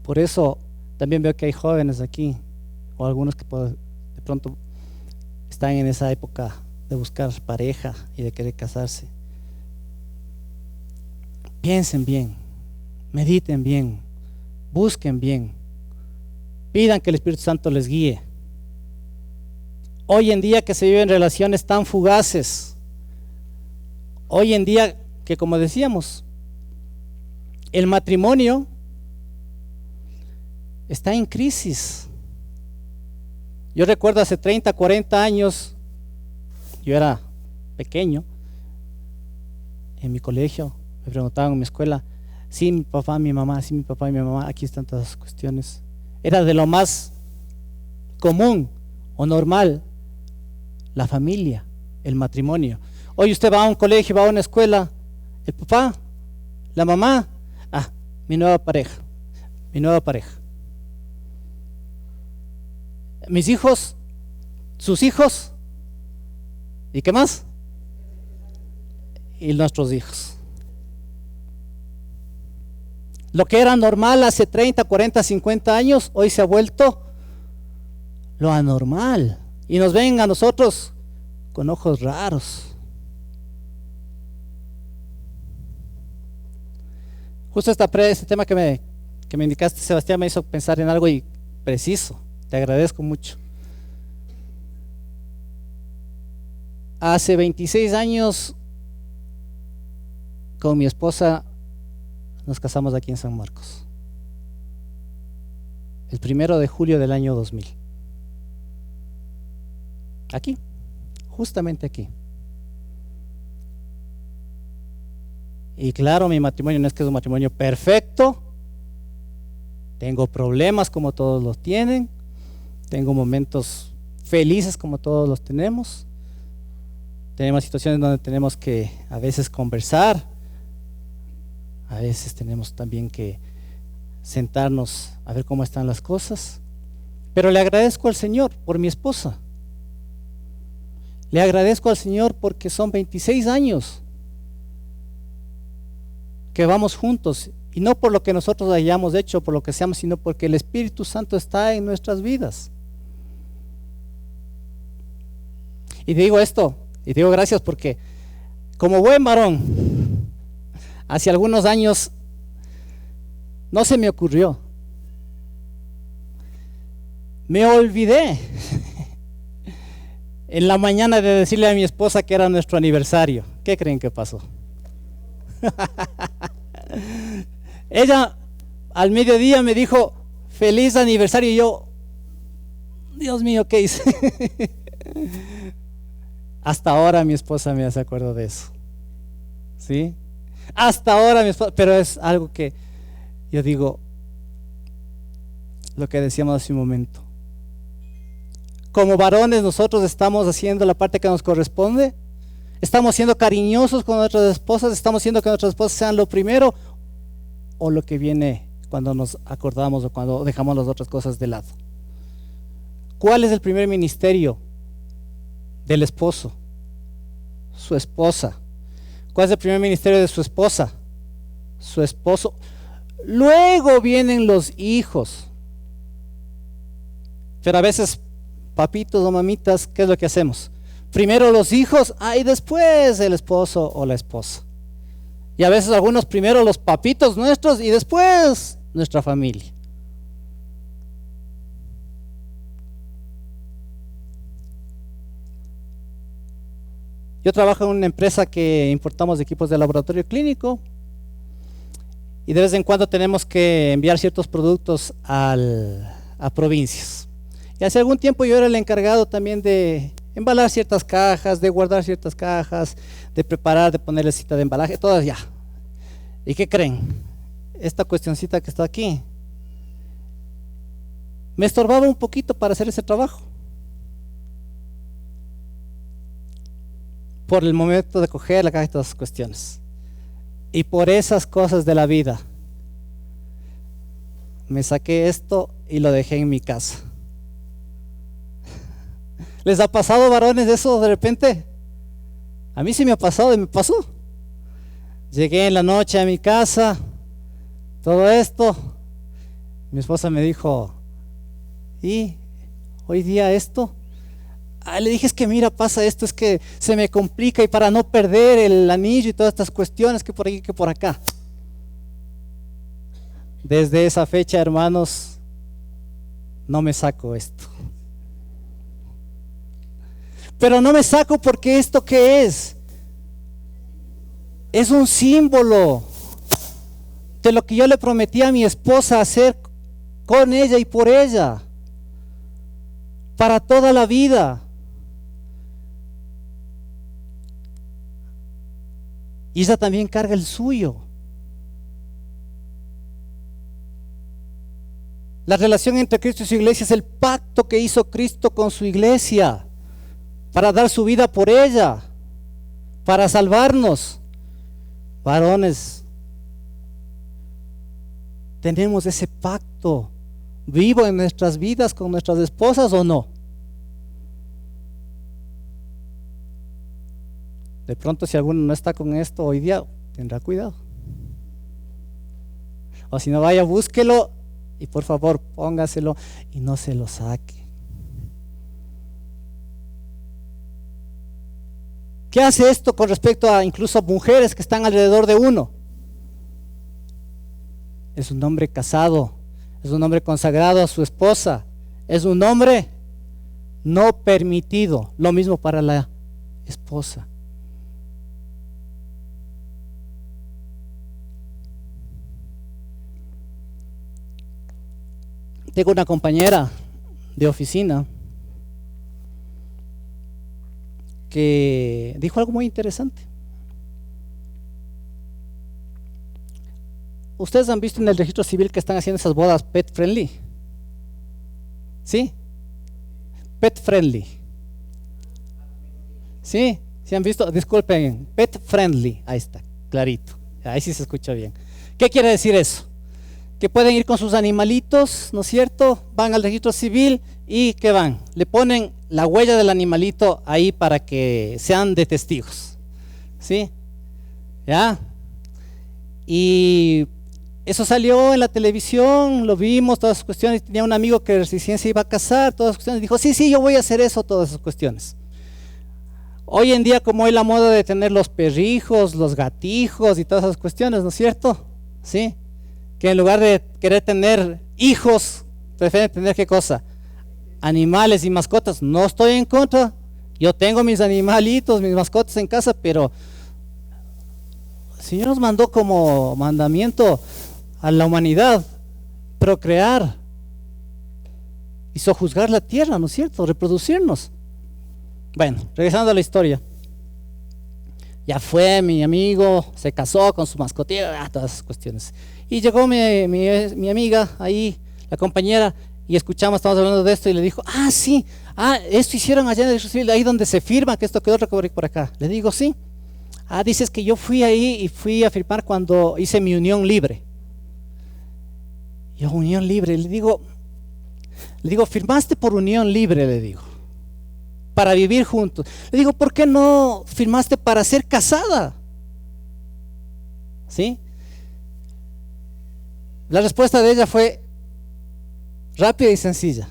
Por eso también veo que hay jóvenes aquí, o algunos que de pronto están en esa época de buscar pareja y de querer casarse. Piensen bien, mediten bien, busquen bien, pidan que el Espíritu Santo les guíe. Hoy en día que se viven relaciones tan fugaces, hoy en día que, como decíamos, el matrimonio está en crisis. Yo recuerdo hace 30, 40 años, yo era pequeño, en mi colegio, me preguntaban en mi escuela: sí, mi papá, mi mamá, sí, mi papá y mi mamá, aquí están todas las cuestiones. Era de lo más común o normal, la familia, el matrimonio. Hoy usted va a un colegio, va a una escuela, el papá, la mamá, mi nueva pareja. Mis hijos, sus hijos, ¿y qué más? Y nuestros hijos. Lo que era normal hace 30, 40, 50 años, hoy se ha vuelto lo anormal. Y nos ven a nosotros con ojos raros. Justo este tema que me indicaste, Sebastián, me hizo pensar en algo y preciso. Te agradezco mucho. Hace 26 años, con mi esposa, nos casamos aquí en San Marcos. el 1 de julio del año 2000. Aquí, justamente aquí. Y claro, mi matrimonio no es que es un matrimonio perfecto. Tengo problemas como todos los tienen. Tengo momentos felices como todos los tenemos. Tenemos situaciones donde tenemos que a veces conversar. A veces tenemos también que sentarnos a ver cómo están las cosas. Pero le agradezco al Señor por mi esposa. Le agradezco al Señor porque son 26 años que vamos juntos, y no por lo que nosotros hayamos hecho, por lo que seamos, sino porque el Espíritu Santo está en nuestras vidas. Y digo esto, y digo gracias porque como buen varón, hace algunos años no se me ocurrió. Me olvidé en la mañana de decirle a mi esposa que era nuestro aniversario. ¿Qué creen que pasó? Ella al mediodía me dijo feliz aniversario, y yo, Dios mío, ¿qué hice? Hasta ahora mi esposa me hace acuerdo de eso, ¿sí? Hasta ahora mi esposa, pero es algo que yo digo, lo que decíamos hace un momento. Como varones nosotros estamos haciendo la parte que nos corresponde. Estamos siendo cariñosos con nuestras esposas, estamos haciendo que nuestras esposas sean lo primero, o lo que viene cuando nos acordamos o cuando dejamos las otras cosas de lado. ¿Cuál es el primer ministerio del esposo? Su esposa. ¿Cuál es el primer ministerio de su esposa? Su esposo. Luego vienen los hijos. Pero a veces, papitos o mamitas, ¿qué es lo que hacemos? Primero los hijos, y después el esposo o la esposa. Y a veces algunos primero los papitos nuestros y después nuestra familia. Yo trabajo en una empresa que importamos equipos de laboratorio clínico y de vez en cuando tenemos que enviar ciertos productos a provincias. Y hace algún tiempo yo era el encargado también de embalar ciertas cajas, de guardar ciertas cajas, de preparar, de ponerle cita de embalaje, todas ya. ¿Y qué creen? Esta cuestioncita que está aquí me estorbaba un poquito para hacer ese trabajo. Por el momento de coger la caja y todas esas cuestiones. Y por esas cosas de la vida, me saqué esto y lo dejé en mi casa. ¿Les ha pasado, varones, eso de repente? A mí sí me ha pasado y me pasó. Llegué en la noche a mi casa, todo esto. Mi esposa me dijo, ¿y hoy día esto? Le dije, es que mira, pasa esto, es que se me complica y para no perder el anillo y todas estas cuestiones, que por aquí, que por acá. Desde esa fecha, hermanos, no me saco esto. Pero no me saco porque esto ¿qué es? Es un símbolo de lo que yo le prometí a mi esposa hacer con ella y por ella, para toda la vida. Y ella también carga el suyo. La relación entre Cristo y su iglesia es el pacto que hizo Cristo con su iglesia para dar su vida por ella, para salvarnos. Varones, ¿tenemos ese pacto vivo en nuestras vidas con nuestras esposas o no? De pronto, si alguno no está con esto hoy día, tendrá cuidado. O si no, vaya, búsquelo y por favor póngaselo y no se lo saque. ¿Qué hace esto con respecto a incluso mujeres que están alrededor de uno? Es un hombre casado, es un hombre consagrado a su esposa, es un hombre no permitido. Lo mismo para la esposa. Tengo una compañera de oficina que dijo algo muy interesante. ¿Ustedes han visto en el registro civil que están haciendo esas bodas pet friendly? ¿Sí? Pet friendly. ¿Sí? ¿Sí han visto? Disculpen, pet friendly. Ahí está, clarito. Ahí sí se escucha bien. ¿Qué quiere decir eso? Que pueden ir con sus animalitos, ¿no es cierto? Van al registro civil y ¿qué van? Le ponen la huella del animalito ahí para que sean de testigos. ¿Sí? ¿Ya? Y eso salió en la televisión, lo vimos, todas esas cuestiones. Tenía un amigo que recién se iba a casar, todas esas cuestiones. Dijo, sí, yo voy a hacer eso, todas esas cuestiones. Hoy en día, como hay la moda de tener los perrijos, los gatijos y todas esas cuestiones, ¿no es cierto? ¿Sí? Que en lugar de querer tener hijos, prefieren tener ¿qué cosa? Animales y mascotas. No estoy en contra. Yo tengo mis animalitos, mis mascotas en casa, pero el Señor nos mandó como mandamiento a la humanidad procrear y sojuzgar la tierra, ¿no es cierto? Reproducirnos. Bueno, regresando a la historia. Ya fue mi amigo, se casó con su mascotita, todas esas cuestiones. Y llegó mi amiga ahí, la compañera, y estamos hablando de esto, y le dijo, sí, esto hicieron allá en el registro civil, ahí donde se firma que esto quedó recobrado por acá. Le digo, sí. Dices que yo fui ahí y fui a firmar cuando hice mi unión libre. Yo, unión libre, le digo, firmaste por unión libre, le digo, para vivir juntos. Le digo, ¿por qué no firmaste para ser casada? ¿Sí? La respuesta de ella fue rápida y sencilla.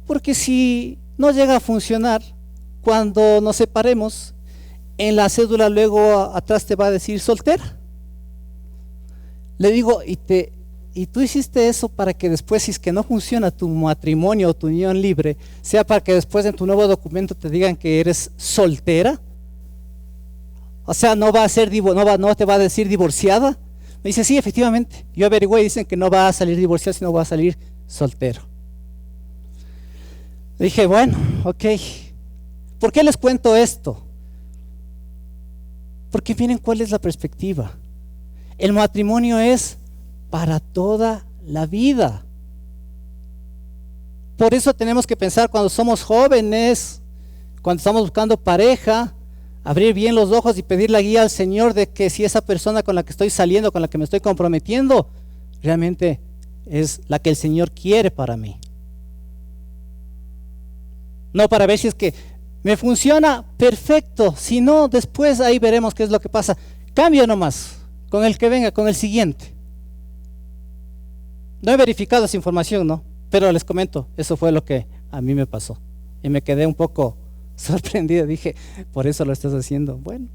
Porque si no llega a funcionar, cuando nos separemos, en la cédula luego atrás te va a decir soltera. Le digo, y tú hiciste eso para que después, si es que no funciona tu matrimonio o tu unión libre, sea para que después en tu nuevo documento te digan que eres soltera. O sea, no te va a decir divorciada. Me dice, sí, efectivamente. Yo averigüé y dicen que no va a salir divorciada, sino va a salir soltero. Le dije, bueno, ok. ¿Por qué les cuento esto? Porque miren cuál es la perspectiva. El matrimonio es para toda la vida. Por eso tenemos que pensar cuando somos jóvenes, cuando estamos buscando pareja, abrir bien los ojos y pedir la guía al Señor de que si esa persona con la que estoy saliendo, con la que me estoy comprometiendo, realmente es la que el Señor quiere para mí. No para ver si es que me funciona, perfecto. Si no, después ahí veremos qué es lo que pasa. Cambio nomás, con el que venga, con el siguiente. No he verificado esa información, ¿no? Pero les comento, eso fue lo que a mí me pasó. Y me quedé un poco sorprendido. Dije, por eso lo estás haciendo. Bueno,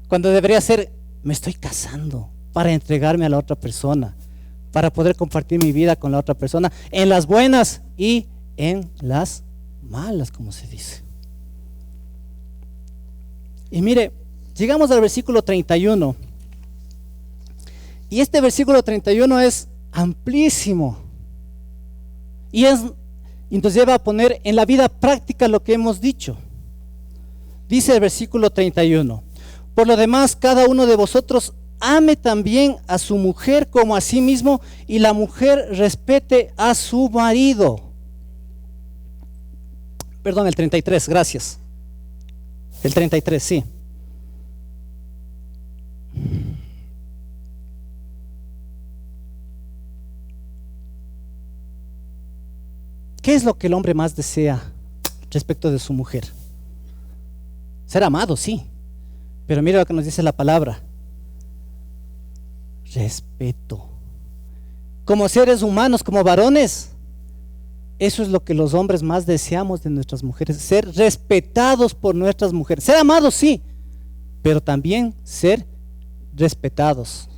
cuando debería ser, me estoy casando para entregarme a la otra persona, para poder compartir mi vida con la otra persona, en las buenas y en las malas, como se dice. Y mire, llegamos al versículo 31. Y este versículo 31 es amplísimo. Y entonces lleva a poner en la vida práctica lo que hemos dicho. Dice el versículo 31. Por lo demás, cada uno de vosotros ame también a su mujer como a sí mismo, y la mujer respete a su marido. Perdón, el 33, gracias. El 33, sí. ¿Qué es lo que el hombre más desea respecto de su mujer? Ser amado, sí. Pero mira lo que nos dice la palabra. Respeto. Como seres humanos, como varones, eso es lo que los hombres más deseamos de nuestras mujeres. Ser respetados por nuestras mujeres. Ser amados, sí. Pero también ser respetados.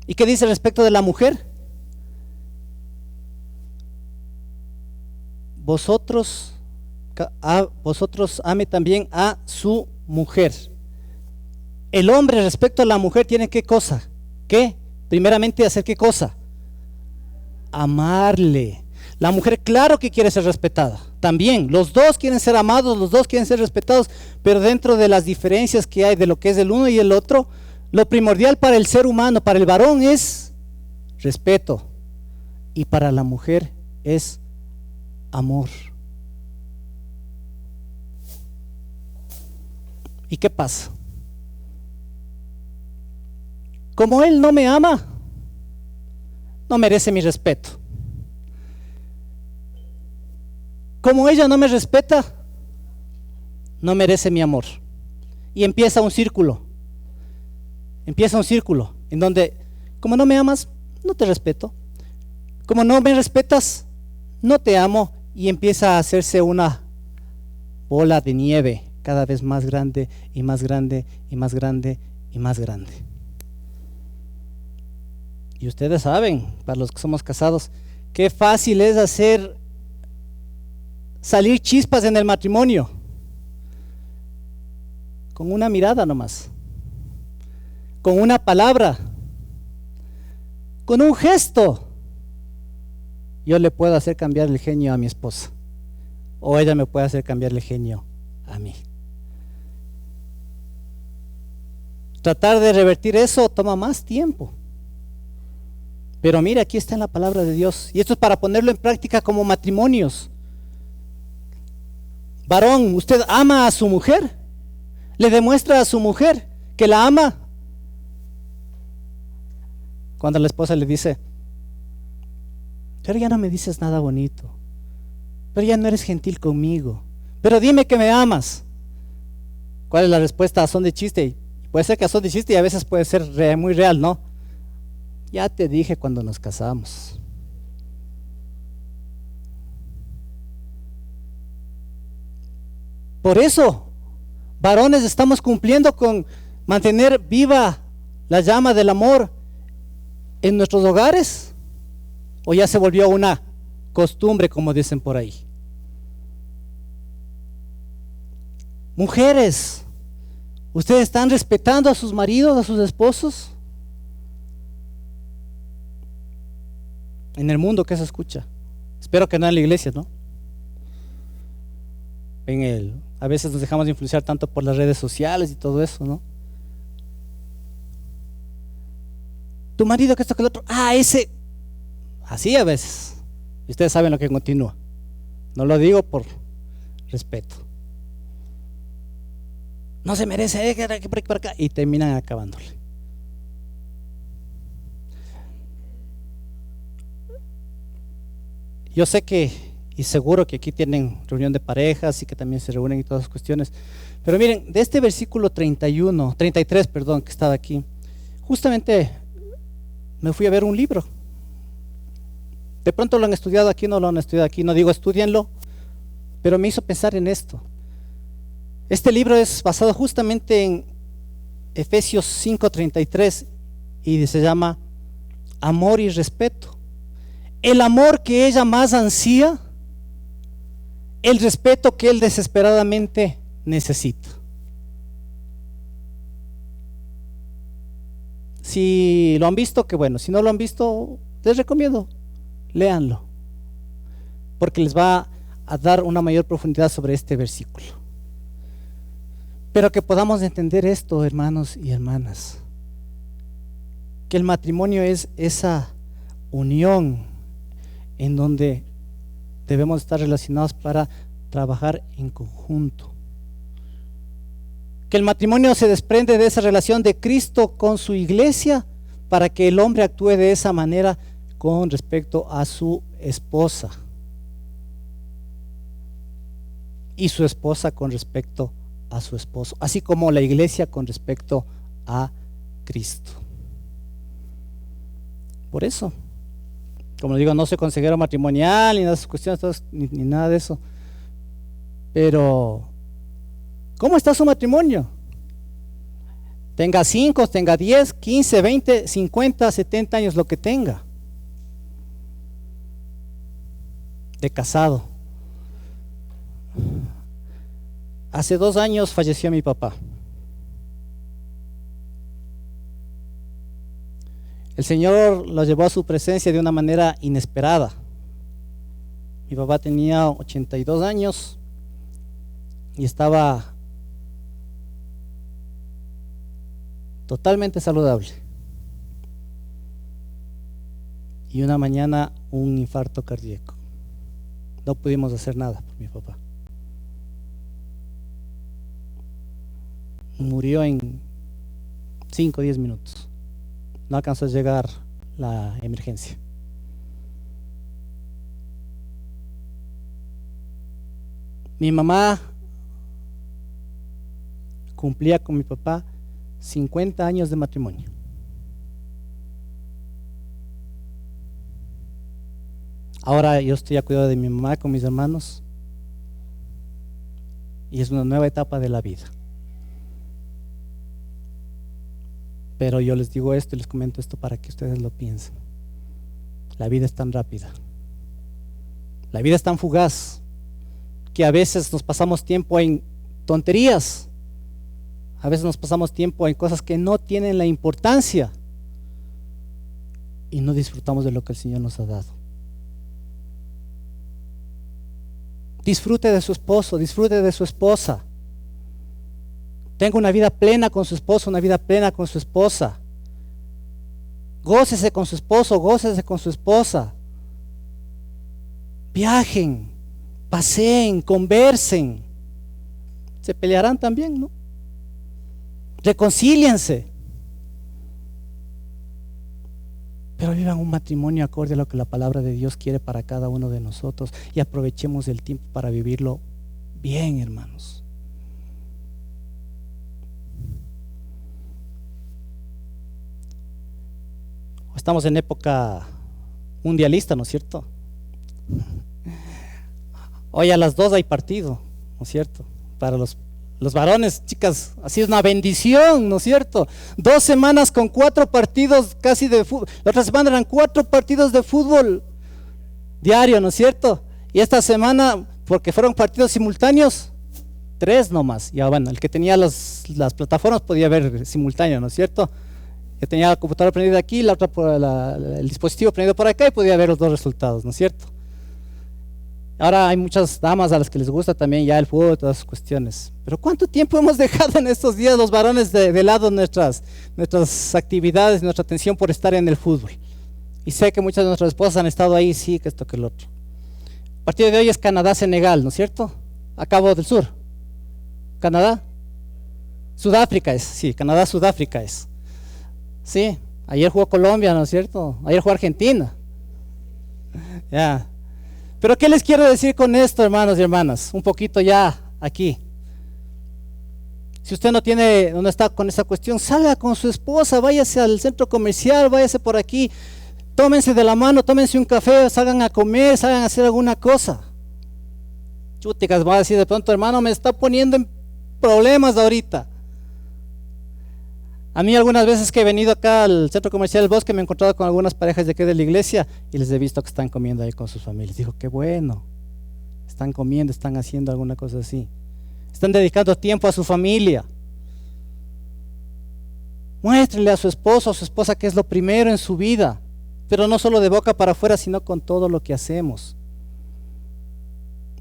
¿Y qué dice respecto de la mujer? Vosotros ame también a su mujer. El hombre respecto a la mujer tiene ¿qué cosa? ¿Qué? Primeramente hacer ¿qué cosa? amarle. La mujer, claro que quiere ser respetada. También, los dos quieren ser amados, los dos quieren ser respetados, pero dentro de las diferencias que hay de lo que es el uno y el otro, lo primordial para el ser humano, para el varón, es respeto. Y para la mujer es amor. ¿Y qué pasa? Como él no me ama, no merece mi respeto. Como ella no me respeta, no merece mi amor. Y empieza un círculo. Empieza un círculo en donde, como no me amas, no te respeto. Como no me respetas, no te amo. Y empieza a hacerse una bola de nieve cada vez más grande y más grande y más grande y más grande. Y ustedes saben, para los que somos casados, qué fácil es hacer salir chispas en el matrimonio. Con una mirada nomás, con una palabra, con un gesto. Yo le puedo hacer cambiar el genio a mi esposa, o ella me puede hacer cambiar el genio a mí. Tratar de revertir eso toma más tiempo. Pero mira, aquí está en la palabra de Dios. Y esto es para ponerlo en práctica como matrimonios. Varón, ¿usted ama a su mujer? ¿Le demuestra a su mujer que la ama? Cuando la esposa le dice, pero ya no me dices nada bonito, pero ya no eres gentil conmigo, pero dime que me amas. ¿Cuál es la respuesta? A son de chiste. Puede ser que a son de chiste y a veces puede ser muy real, ¿no? Ya te dije cuando nos casamos. Por eso, varones, estamos cumpliendo con mantener viva la llama del amor en nuestros hogares, o ya se volvió una costumbre, como dicen por ahí. Mujeres, ¿ustedes están respetando a sus maridos, a sus esposos? En el mundo, ¿qué se escucha? Espero que no en la iglesia, ¿no? A veces nos dejamos influenciar tanto por las redes sociales y todo eso, ¿no? Tu marido, que esto, que el otro. Ese. Así a veces. Y ustedes saben lo que continúa. No lo digo por respeto. No se merece, que por aquí, por acá. Y terminan acabándole. Yo sé que, y seguro que aquí tienen reunión de parejas y que también se reúnen y todas las cuestiones. Pero miren, de este versículo 33, que estaba aquí, justamente me fui a ver un libro. De pronto lo han estudiado aquí, no lo han estudiado aquí, no digo estudienlo, pero me hizo pensar en esto. Este libro es basado justamente en Efesios 5:33 y se llama Amor y Respeto. El amor que ella más ansía, el respeto que él desesperadamente necesita. Si lo han visto, qué bueno. Si no lo han visto, les recomiendo, léanlo, porque les va a dar una mayor profundidad sobre este versículo. Pero que podamos entender esto, hermanos y hermanas, que el matrimonio es esa unión en donde debemos estar relacionados para trabajar en conjunto. Que el matrimonio se desprende de esa relación de Cristo con su iglesia para que el hombre actúe de esa manera con respecto a su esposa y su esposa con respecto a su esposo, así como la iglesia con respecto a Cristo. Por eso, como digo, no soy consejero matrimonial ni nada de esas cuestiones, ni nada de eso, pero ¿cómo está su matrimonio? Tenga 5, tenga 10, 15, 20, 50, 70 años, lo que tenga de casado. Hace 2 años falleció mi papá. El Señor lo llevó a su presencia de una manera inesperada. Mi papá tenía 82 años y estaba totalmente saludable. Y una mañana un infarto cardíaco. No pudimos hacer nada por mi papá. Murió en 5 o 10 minutos. No alcanzó a llegar la emergencia. Mi mamá cumplía con mi papá 50 años de matrimonio. Ahora yo estoy a cuidado de mi mamá con mis hermanos y es una nueva etapa de la vida. Pero yo les digo esto y les comento esto para que ustedes lo piensen. La vida es tan rápida, la vida es tan fugaz, que a veces nos pasamos tiempo en tonterías, a veces nos pasamos tiempo en cosas que no tienen la importancia y no disfrutamos de lo que el Señor nos ha dado. Disfrute de su esposo, disfrute de su esposa. Tenga una vida plena con su esposo, una vida plena con su esposa. Gócese con su esposo, gócese con su esposa. Viajen, paseen, conversen. Se pelearán también, ¿no? Reconcíliense. Pero vivan un matrimonio acorde a lo que la palabra de Dios quiere para cada uno de nosotros y aprovechemos el tiempo para vivirlo bien, hermanos. Estamos en época mundialista, ¿no es cierto? Hoy a las 2 hay partido, ¿no es cierto? Para los varones, chicas, así es una bendición, ¿no es cierto? 2 semanas con 4 partidos casi de fútbol. La otra semana eran 4 partidos de fútbol diario, ¿no es cierto? Y esta semana, porque fueron partidos simultáneos, 3 nomás. Ya bueno, el que tenía las plataformas podía ver simultáneo, ¿no es cierto? Que tenía la computadora prendida aquí, la otra el dispositivo prendido por acá y podía ver los 2 resultados, ¿no es cierto? Ahora hay muchas damas a las que les gusta también ya el fútbol y todas esas cuestiones. Pero ¿cuánto tiempo hemos dejado en estos días los varones de lado nuestras actividades, nuestra atención por estar en el fútbol? Y sé que muchas de nuestras esposas han estado ahí, sí, que esto, que el otro. El partido de hoy es Canadá-Senegal, ¿no es cierto? A Cabo del Sur. ¿Canadá? Sudáfrica es, sí, Canadá-Sudáfrica es. Sí, ayer jugó Colombia, ¿no es cierto? Ayer jugó Argentina. Ya. Pero ¿qué les quiero decir con esto, hermanos y hermanas? Un poquito ya aquí. Si usted no está con esa cuestión, salga con su esposa, váyase al centro comercial, váyase por aquí, tómense de la mano, tómense un café, salgan a comer, salgan a hacer alguna cosa. Chúticas, va a decir de pronto, hermano, me está poniendo en problemas ahorita. A mí algunas veces que he venido acá al centro comercial del Bosque me he encontrado con algunas parejas de aquí de la iglesia y les he visto que están comiendo ahí con sus familias. Digo, qué bueno, están comiendo, están haciendo alguna cosa así. Están dedicando tiempo a su familia. Muéstrenle a su esposo, a su esposa que es lo primero en su vida, pero no solo de boca para afuera, sino con todo lo que hacemos.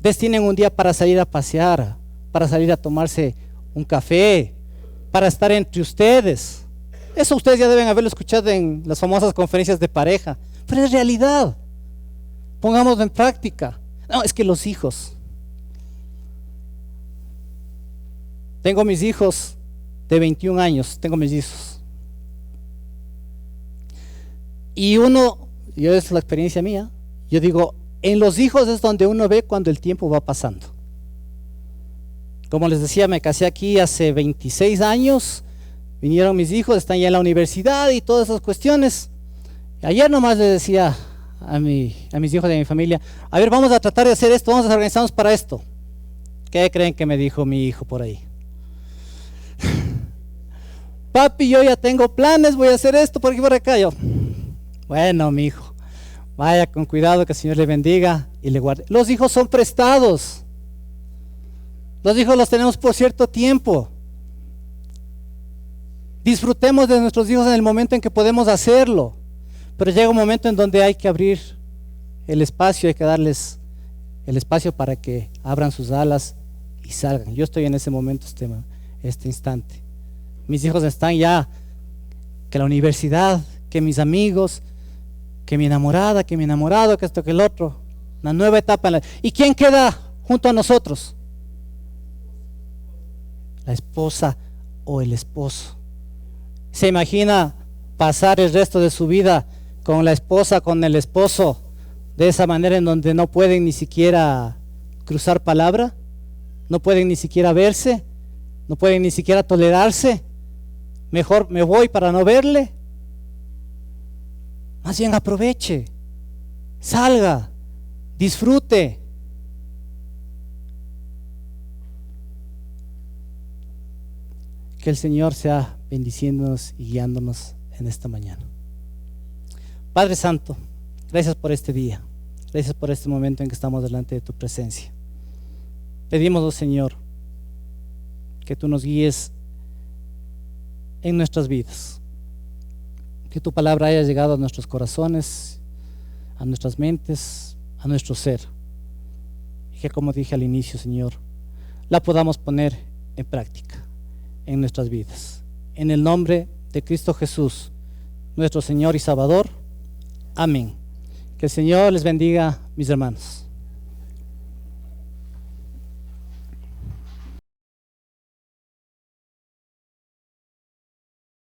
Destinen un día para salir a pasear, para salir a tomarse un café, para estar entre ustedes. Eso ustedes ya deben haberlo escuchado en las famosas conferencias de pareja, pero es realidad. Pongámoslo en práctica. No, es que los hijos. Tengo mis hijos de 21 años, tengo mis hijos. Y yo es la experiencia mía, yo digo, en los hijos es donde uno ve cuando el tiempo va pasando. Como les decía, me casé aquí hace 26 años, vinieron mis hijos, están ya en la universidad y todas esas cuestiones. Ayer nomás les decía a mis hijos de mi familia, a ver, vamos a tratar de hacer esto, vamos a organizarnos para esto. ¿Qué creen que me dijo mi hijo por ahí? Papi, yo ya tengo planes, voy a hacer esto por aquí por acá. Yo, bueno, mi hijo, vaya con cuidado, que el Señor le bendiga y le guarde. Los hijos son prestados. Los hijos los tenemos por cierto tiempo. Disfrutemos de nuestros hijos en el momento en que podemos hacerlo. Pero llega un momento en donde hay que abrir el espacio, hay que darles el espacio para que abran sus alas y salgan. Yo estoy en ese momento, este instante. Mis hijos están ya, que la universidad, que mis amigos, que mi enamorada, que mi enamorado, que esto, que el otro. Una nueva etapa. ¿Y quién queda junto a nosotros? La esposa o el esposo. ¿Se imagina pasar el resto de su vida con la esposa, con el esposo, de esa manera en donde no pueden ni siquiera cruzar palabra? No pueden ni siquiera verse, no pueden ni siquiera tolerarse. Mejor me voy para no verle. Más bien aproveche, salga, disfrute. Que el Señor sea bendiciéndonos y guiándonos en esta mañana. Padre Santo, gracias por este día. Gracias por este momento en que estamos delante de tu presencia. Pedimos, oh Señor, que tú nos guíes en nuestras vidas. Que tu palabra haya llegado a nuestros corazones, a nuestras mentes, a nuestro ser. Y que, como dije al inicio, Señor, la podamos poner en práctica en nuestras vidas. En el nombre de Cristo Jesús, nuestro Señor y Salvador. Amén. Que el Señor les bendiga, mis hermanos.